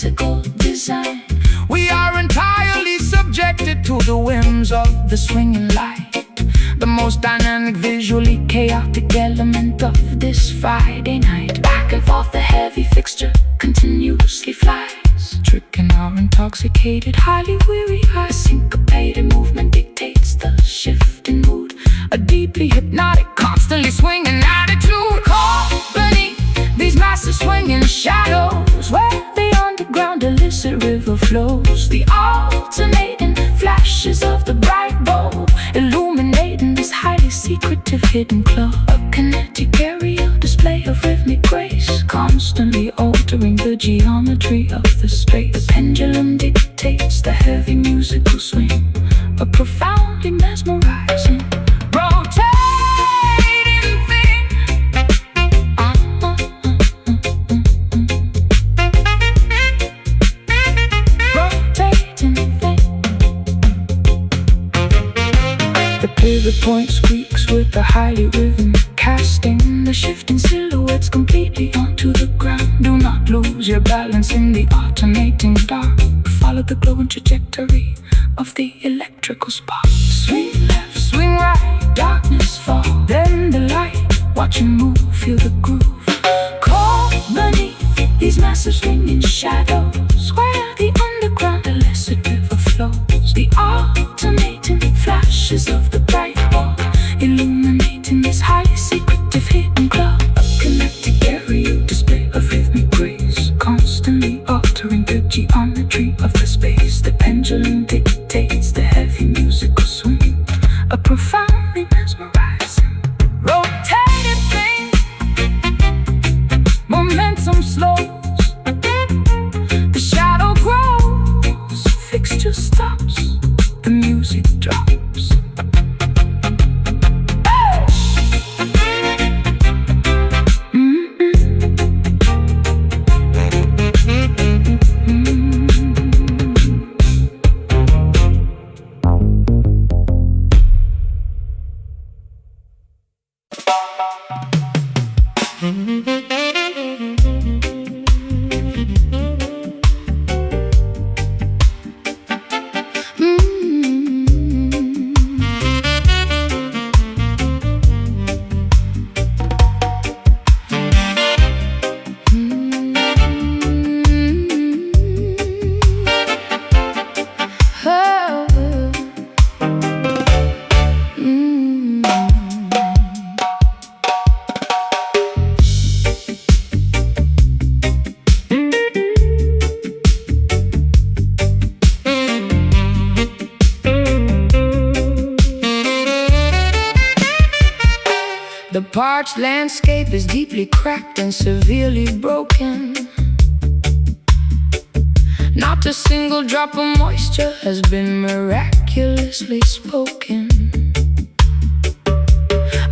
Speaker 1: dynamic, visually chaotic element of this Friday night. Back and forth, the heavy fixture continuously flies, tricking our intoxicated, highly weary eyes. Syncopated movement dictates the shift in mood, a deeply hypnotic, constantly swinging attitude. Caught beneath these massive swinging shadows, where the underground illicit river flows, the alternating flashes of the bright bulb illuminating this highly secretive hidden club. A kinetic aerial display of rhythmic grace, constantly altering the geometry of the space. The pendulum dictates the heavy musical swing, a profoundly mesmerizing, rotating thing. Rotating thing. The pivot point squeaks with the highly rhythm, casting the shifting silhouettes completely onto the ground. Do not lose your balance in the alternating dark. Follow the glowing trajectory of the electrical spark. Swing left, swing right, darkness fall, then the light. Watch you move, feel the groove. Caught beneath these massive swinging shadows, where the underground illicit river flows, the alternating flashes of the bright bulb illuminating this highly secretive hidden club. A kinetic aerial display of rhythmic grace, constantly altering the geometry of the space. The pendulum dictates the heavy musical swing, a profoundly mesmerizing, rotating thing. Momentum slows, the shadow grows, fixture stops, the music drops. The parched landscape is deeply cracked and severely broken. Not a single drop of moisture has been miraculously spoken.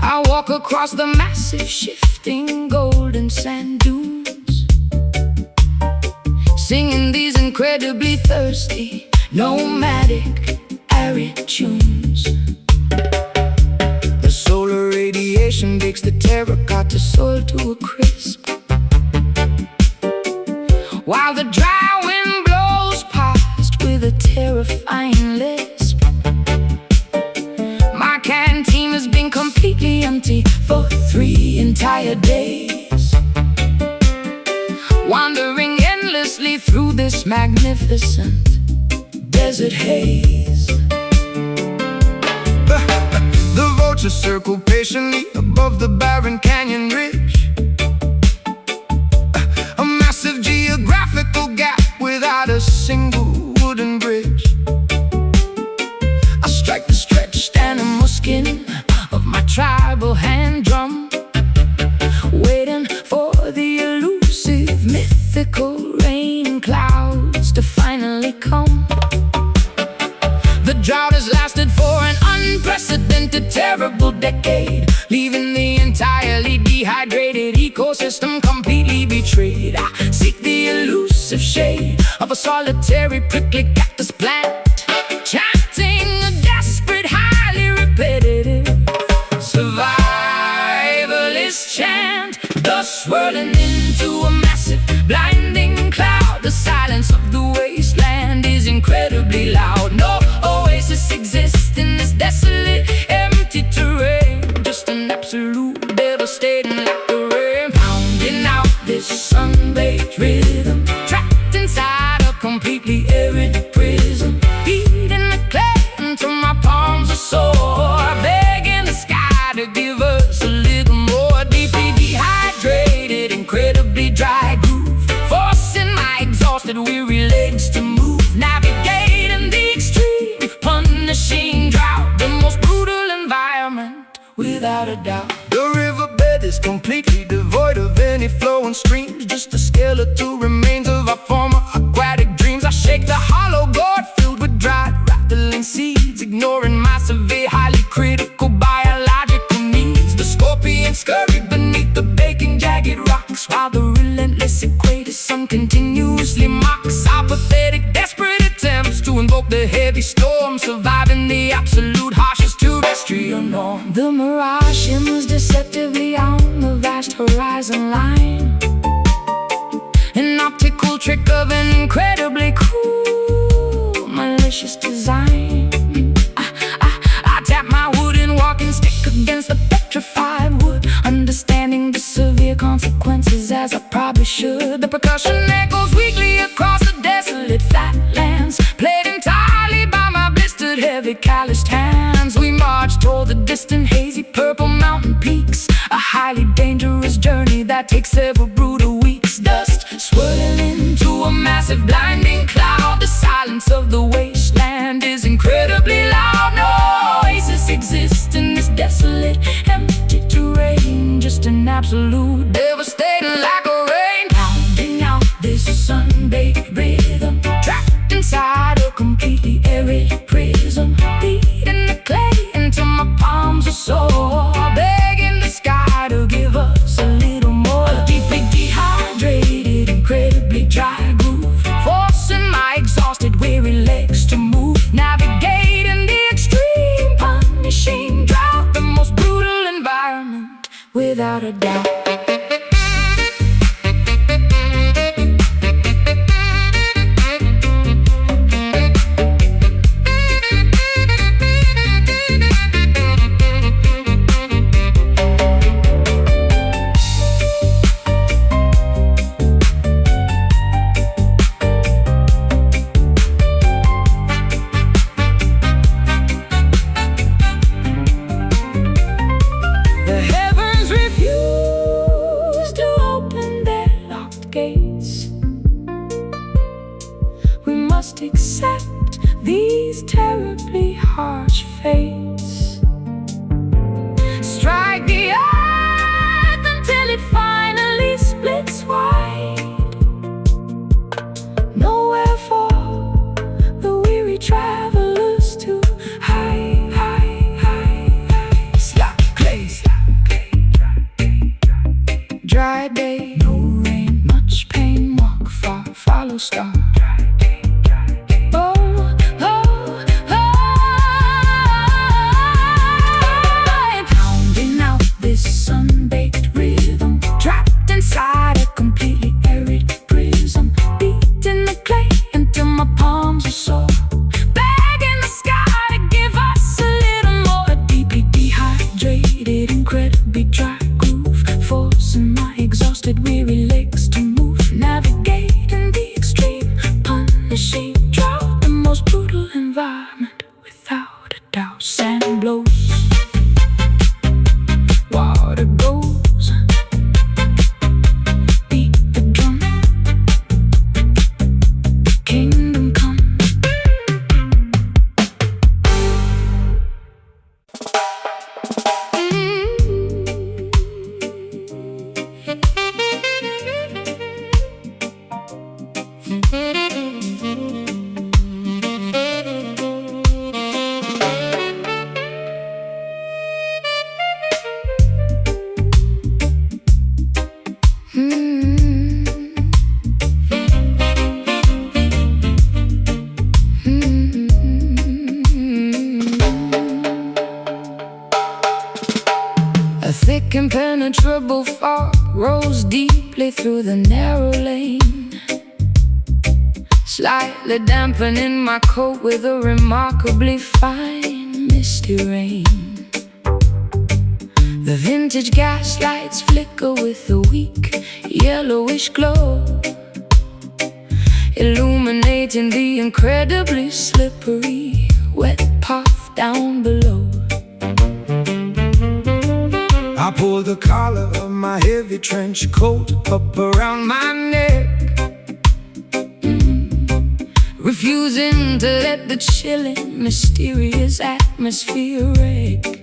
Speaker 1: I walk across the massive, shifting golden sand dunes, singing these incredibly thirsty, nomadic, arid tunes. Solar radiation bakes the terracotta soil to a crisp, while the dry wind blows past with a terrifying lisp. My canteen has been completely empty for 3 entire days, wandering endlessly through this magnificent desert haze.
Speaker 2: The vultures circle patiently above the barren canyon ridge, a massive geographical gap without a single wooden bridge.
Speaker 1: I strike the stretched animal skin of my tribal hand drum, waiting for the elusive, mythical rain clouds to finally come. The drought has lasted for an unprecedented, terrible decade, leaving the entirely dehydrated ecosystem completely betrayed. I seek the elusive shade of a solitary prickly cactus plant, chanting a desperate, highly repetitive survivalist chant, thus swirling into a massive, blinding cloud. The silence of the wasteland is incredibly loud. No oasis exists in this desolate, empty terrain. this sun-baked rhythm, trapped inside a completely arid prism, beating the clay until my palms are sore, begging the sky to give us a little more. Deeply dehydrated, incredibly dry groove, forcing my exhausted, weary legs to move, navigating the extreme, punishing drought, the most brutal environment, without a doubt.
Speaker 2: The riverbed is completely devoid of any flowing streams, just a skeletal remains of our former aquatic dreams. I shake the hollow gourd filled with dried, rattling seeds, ignoring my severe, highly critical biological needs. The scorpions scurry beneath the baking jagged rocks, while the relentless equator sun continuously mocks our pathetic, desperate attempts to invoke the heavy storm, surviving the absolute harshest terrestrial norm.
Speaker 1: The mirage shimmers deceptively on the vast horizon line, an optical trick of an incredibly cruel, malicious design. I tap my wooden walking stick against the petrified wood, understanding the severe consequences as I probably should. The percussion echoes weakly across the desolate flatlands, played entirely by my blistered, heavy, calloused hands. We march toward the distant, hazy, purple mountain peaks, a highly dangerous journey that takes several brutal weeks. Dust swirling into a massive, blinding cloud. The silence of the wasteland is incredibly loud. No oasis exists in this desolate, empty terrain, just an absolute devastating lack of rain. Pounding out this sun-baked rhythm, trapped inside a completely arid prism, beating the clay until my palms are sore, begging the sky to give us a little more. A deeply dehydrated, incredibly dry groove, forcing my exhausted, weary legs to move, navigating the extreme, punishing drought, the most brutal environment, without a doubt. Accept these terribly harsh fates, strike the earth until it finally splits wide. Nowhere for the weary travelers to hide. Slap clay, dry day, no rain, much pain, walk far, follow star. Inside a completely arid prism, beating the clay until my palms are sore, begging the sky to give us a little more. A deeply dehydrated, incredibly dry groove, forcing my exhausted, weary legs to move, navigating the extreme, punishing drought, the most brutal environment, without a doubt. Sand blows, water goes, a thick impenetrable fog rose deeply through the narrow lane, slightly dampening my coat with a remarkably fine misty rain. The vintage gas lights flicker with a weak yellowish glow, illuminating the incredibly slippery wet path down below.
Speaker 2: I pull the collar of my heavy trench coat up around my neck, refusing to let the chilling, mysterious atmosphere wreck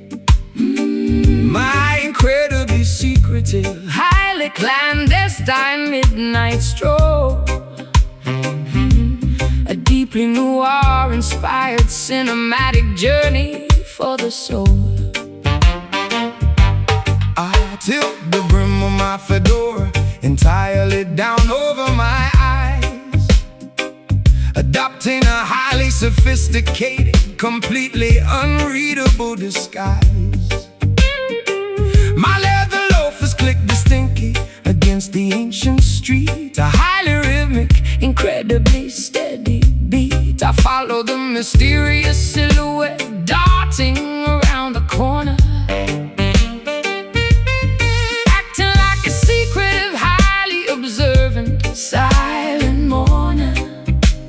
Speaker 2: my incredibly secretive, highly clandestine midnight stroll. A deeply noir-inspired cinematic journey for the soul. I tilt the brim of my fedora entirely down over my eyes, adopting a highly sophisticated, completely unreadable disguise. My leather loafers click distinctly against the ancient street, a highly rhythmic, incredibly steady beat. I follow the mysterious silhouette darting around the corner, acting like a secretive, highly observant, silent mourner.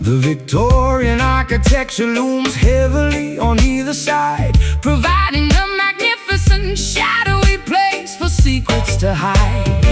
Speaker 2: The Victorian architecture looms heavily on either side, providing a magnificent, shadowy place for secrets to hide.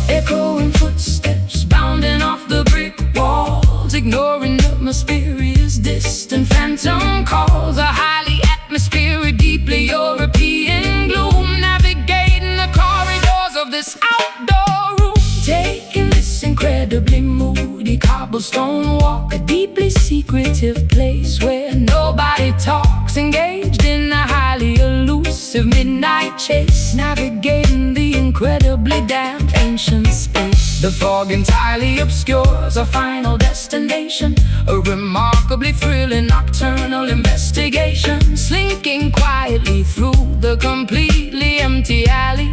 Speaker 2: Echoing footsteps bounding off the brick walls, ignoring the mysterious distant phantom calls. A highly atmospheric, deeply European gloom, navigating the corridors of this outdoor room, taking this incredibly moody cobblestone walk, a deeply secretive place where nobody talks, engaged in a highly elusive midnight chase, navigating the incredibly damp ancient space. The fog entirely obscures our final destination, a remarkably thrilling nocturnal investigation, slinking quietly through the completely empty alley,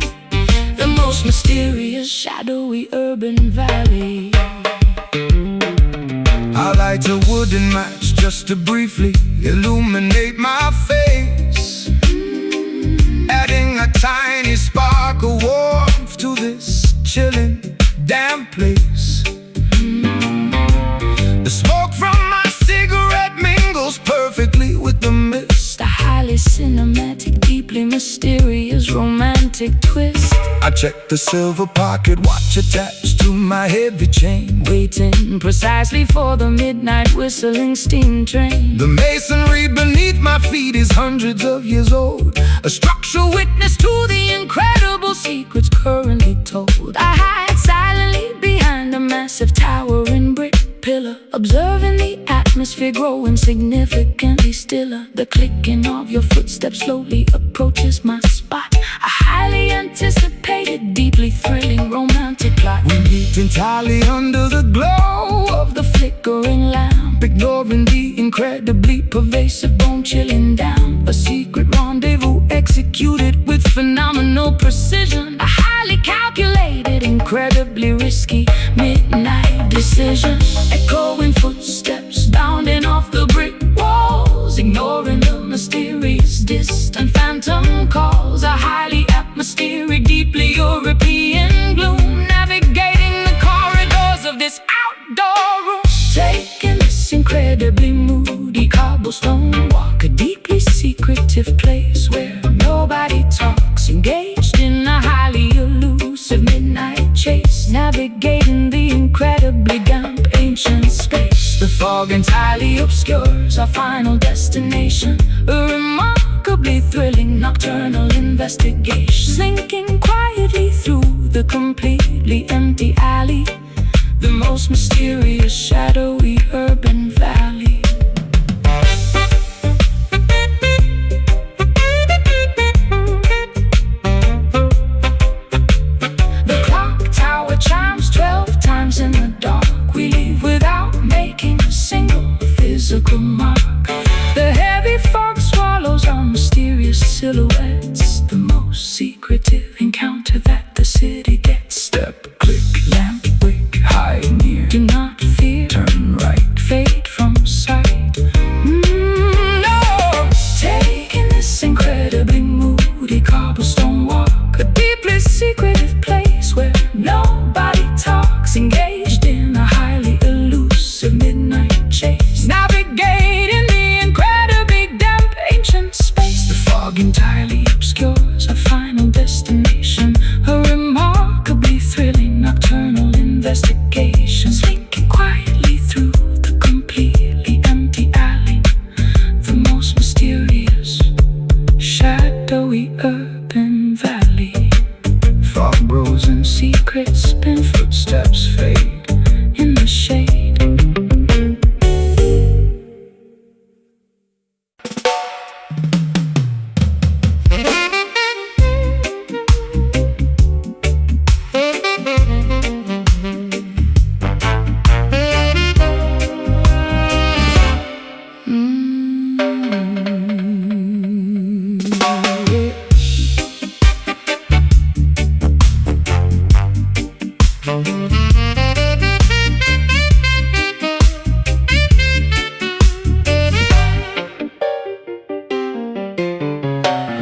Speaker 2: the most mysterious, shadowy urban valley. I light a wooden match just to briefly illuminate my face, adding a tiny spark of warmth to this chilling, damp place. The smoke from my cigarette mingles perfectly with the mist, a highly cinematic, deeply mysterious, romantic twist. I check the silver pocket watch attached to my heavy chain, waiting precisely for the midnight whistling steam train. The masonry beneath my feet is hundreds of years old, a structural witness to the incredible secrets currently told. I hide silently behind a massive towering brick pillar, observing the atmosphere growing significantly stiller. The clicking of your footsteps slowly approaches my spot, a highly anticipated, deeply thrilling, romantic plot. We meet entirely under the glow of the flickering lamp, ignoring the incredibly pervasive, bone-chilling damp. A secret rendezvous executed with phenomenal precision, a highly calculated, incredibly risky midnight decision. Echoing footsteps bounding off the brick walls, ignoring the mysterious distant phantom calls. A highly atmospheric, deeply European gloom, navigating the corridors of this outdoor room, taking this incredibly moody cobblestone walk, a deeply secretive place where nobody talks, engaged in a highly elusive midnight chase, navigating the incredibly damp ancient space. The fog entirely obscures our final destination, a remarkably thrilling nocturnal investigation, slinking quietly through the completely empty alley, the most mysterious, shadowy urban valley. The clock tower chimes 12 times in the dark. We leave without making a single physical mark. The heavy fog swallows our mysterious silhouettes, the most secretive encounter that the city gets. Step, click, lamp, wick, hide near. Do not fear, turn right.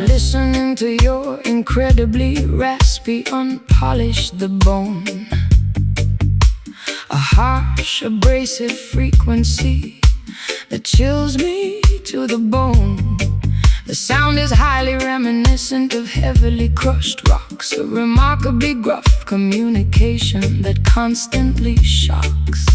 Speaker 1: Listening to your incredibly raspy, unpolished the bone. A harsh, abrasive frequency that chills me to the bone. The sound is highly reminiscent of heavily crushed rocks, a remarkably gruff communication that constantly shocks.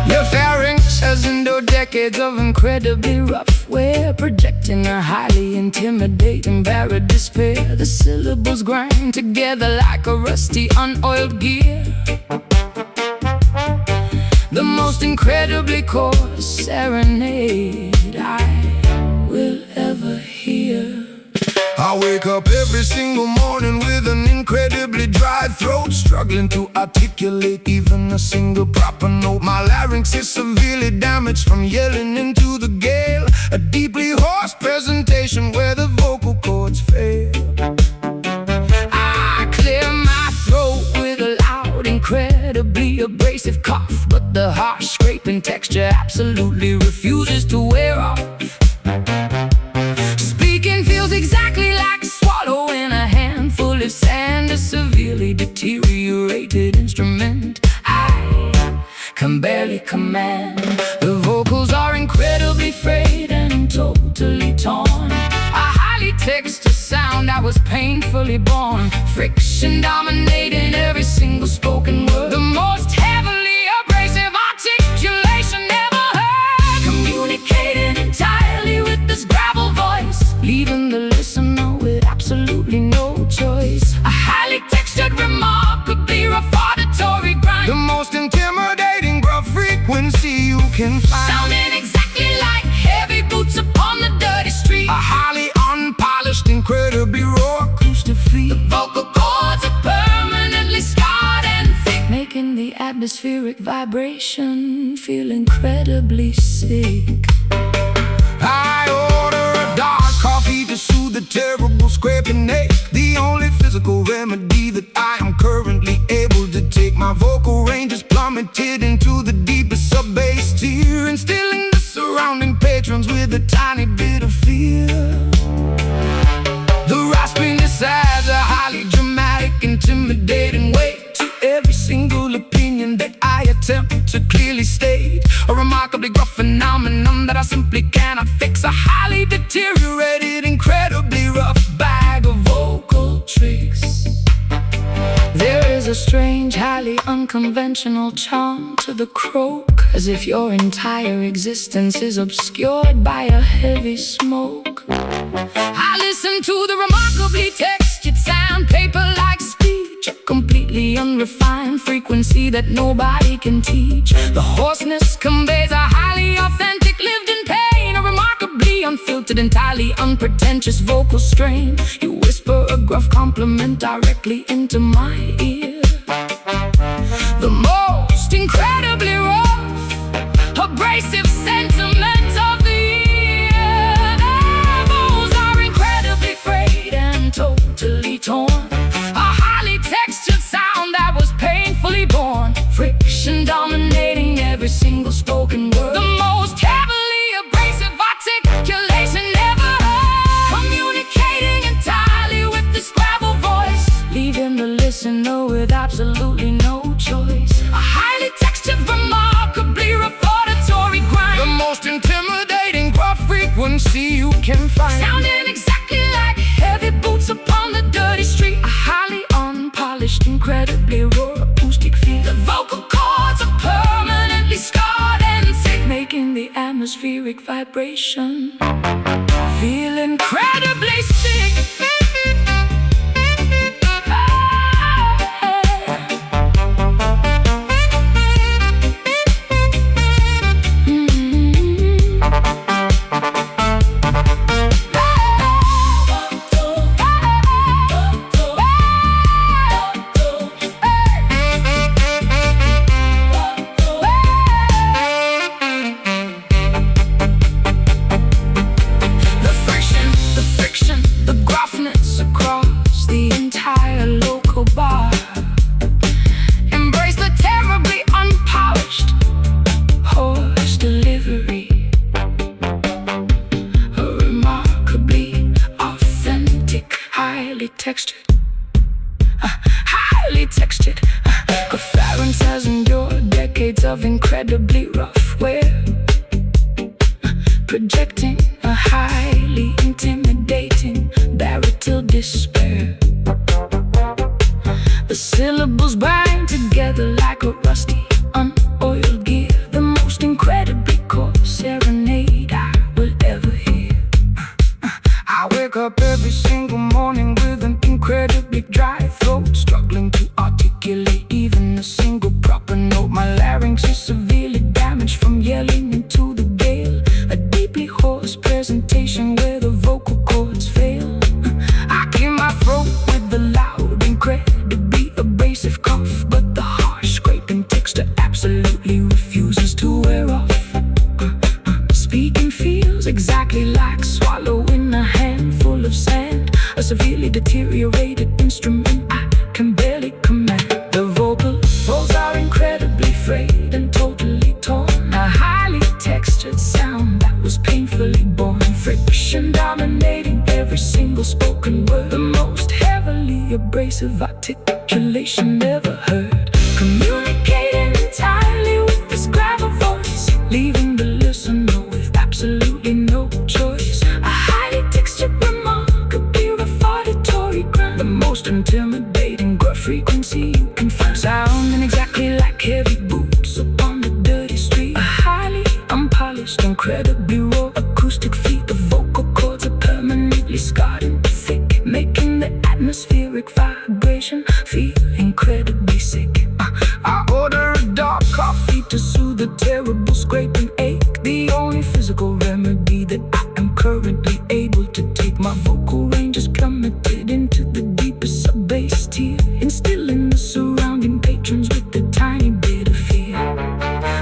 Speaker 1: Your pharynx has endured decades of incredibly rough wear, projecting a highly intimidating barren despair. The syllables grind together like a rusty, unoiled gear. The most incredibly coarse serenade I will ever hear.
Speaker 2: I wake up every single morning with an incredibly dry throat, struggling to articulate even a single proper note. My larynx is severely damaged from yelling into the gale, a deeply hoarse presentation where the vocal cords fail. I clear my throat with a loud, incredibly abrasive cough, but the harsh scraping texture absolutely refuses to wear off. Speaking feels exactly like swallowing a handful of sand, a severely deteriorated instrument I can barely command. The vocals are incredibly frayed and totally torn, a highly textured sound that was painfully born. Friction dominating every single spoken word, the most heavily abrasive articulation ever heard. Communicating entirely with this gravel voice, leaving the listener with absolutely no choice. A highly textured, remarkably rough auditory grind, the most intimidating gruff frequency you can find,
Speaker 1: sounding exactly like heavy boots upon the dirty street.
Speaker 2: a highly unpolished, incredibly raw acoustic feel.
Speaker 1: The vocal cords are permanently scarred and thick, making the atmospheric vibration feel incredibly sick.
Speaker 2: I order a dark coffee to soothe the terrible scraping ache, the only physical remedy that I am currently able to take. My vocal range is plummeted into the deepest sub-bass tier, instilling the surrounding patrons with a tiny bit of fear. The raspiness adds a highly dramatic, intimidating weight to every single opinion that I attempt to clearly state, a remarkably gruff phenomenon that I simply cannot fix, a highly deteriorated, incredibly rough bag of vocal tricks. There is a strange, highly unconventional charm to the croak, as if your entire existence is obscured by a heavy smoke. I listen to the remarkably textured sound, paper-like speech, a completely unrefined frequency that nobody can teach. The hoarseness conveys a highly authentic lived-in pain, a remarkably unfiltered, entirely unpretentious vocal strain. You whisper a gruff compliment directly into my ear. The most incredibly rough, abrasive sentiment of the year. The bones are incredibly frayed and totally torn, a highly textured sound that was painfully born. Friction dominating every single spoken word, the most heavily abrasive articulation ever heard. Communicating entirely with this gravel voice, leaving the listener with absolutely no choice. A highly textured, remarkably rough auditory grind, The most intimidating gruff frequency you can find,
Speaker 1: sounding exactly like heavy boots upon the dirty street. A highly unpolished, incredibly raw acoustic feel. The vocal cords are permanently scarred and thick, making the atmospheric vibration feel incredibly sick. textured, highly textured. Pharynx has endured decades of incredibly rough wear, projecting a highly intimidating baritone despair. The syllables bind together like a rusty, unoiled gear, the most incredibly coarse serenade I will ever hear. I wake up every single morning with an incredibly dry throat, struggling to articulate even a single proper note. My larynx is severely damaged from yelling into the gale, a deeply hoarse presentation where the vocal cords fail. I clear my throat with the loud, incredibly abrasive cough, but the harsh scraping texture absolutely refuses to wear off. Speaking feels exactly like swallowing a handful of sand, a severely deteriorated instrument I can barely command. The vocal folds are incredibly frayed and totally torn, a highly textured sound that was painfully born, friction dominating every single spoken word, the most heavily abrasive articulation ever heard, communicating entirely with this gravel voice, leaving the listener with absolutely no choice. A highly textured, remarkably referatory ground, the most intimidating gruff frequency you can find, sounding exactly like heavy boots upon the dirty street. A highly unpolished, incredibly raw acoustic feat. The vocal cords are permanently scarred and thick, making the atmospheric vibration feel incredibly sick. I order a dark coffee to soothe the terrible scraping ache, the only physical remedy that I am currently able to take. My vocal range is plummeted into the deepest sub-bass tier, instilling the surrounding patrons with a tiny bit of fear.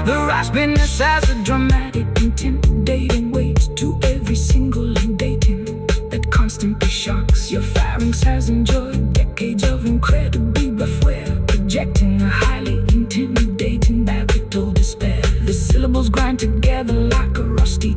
Speaker 1: The raspiness has a dramatic, intimidating weight to every single dating that constantly shocks. Your pharynx has enjoyed decades of incredibly rough wear, projecting a highly intimidating baritone despair. The syllables grind together like a rusty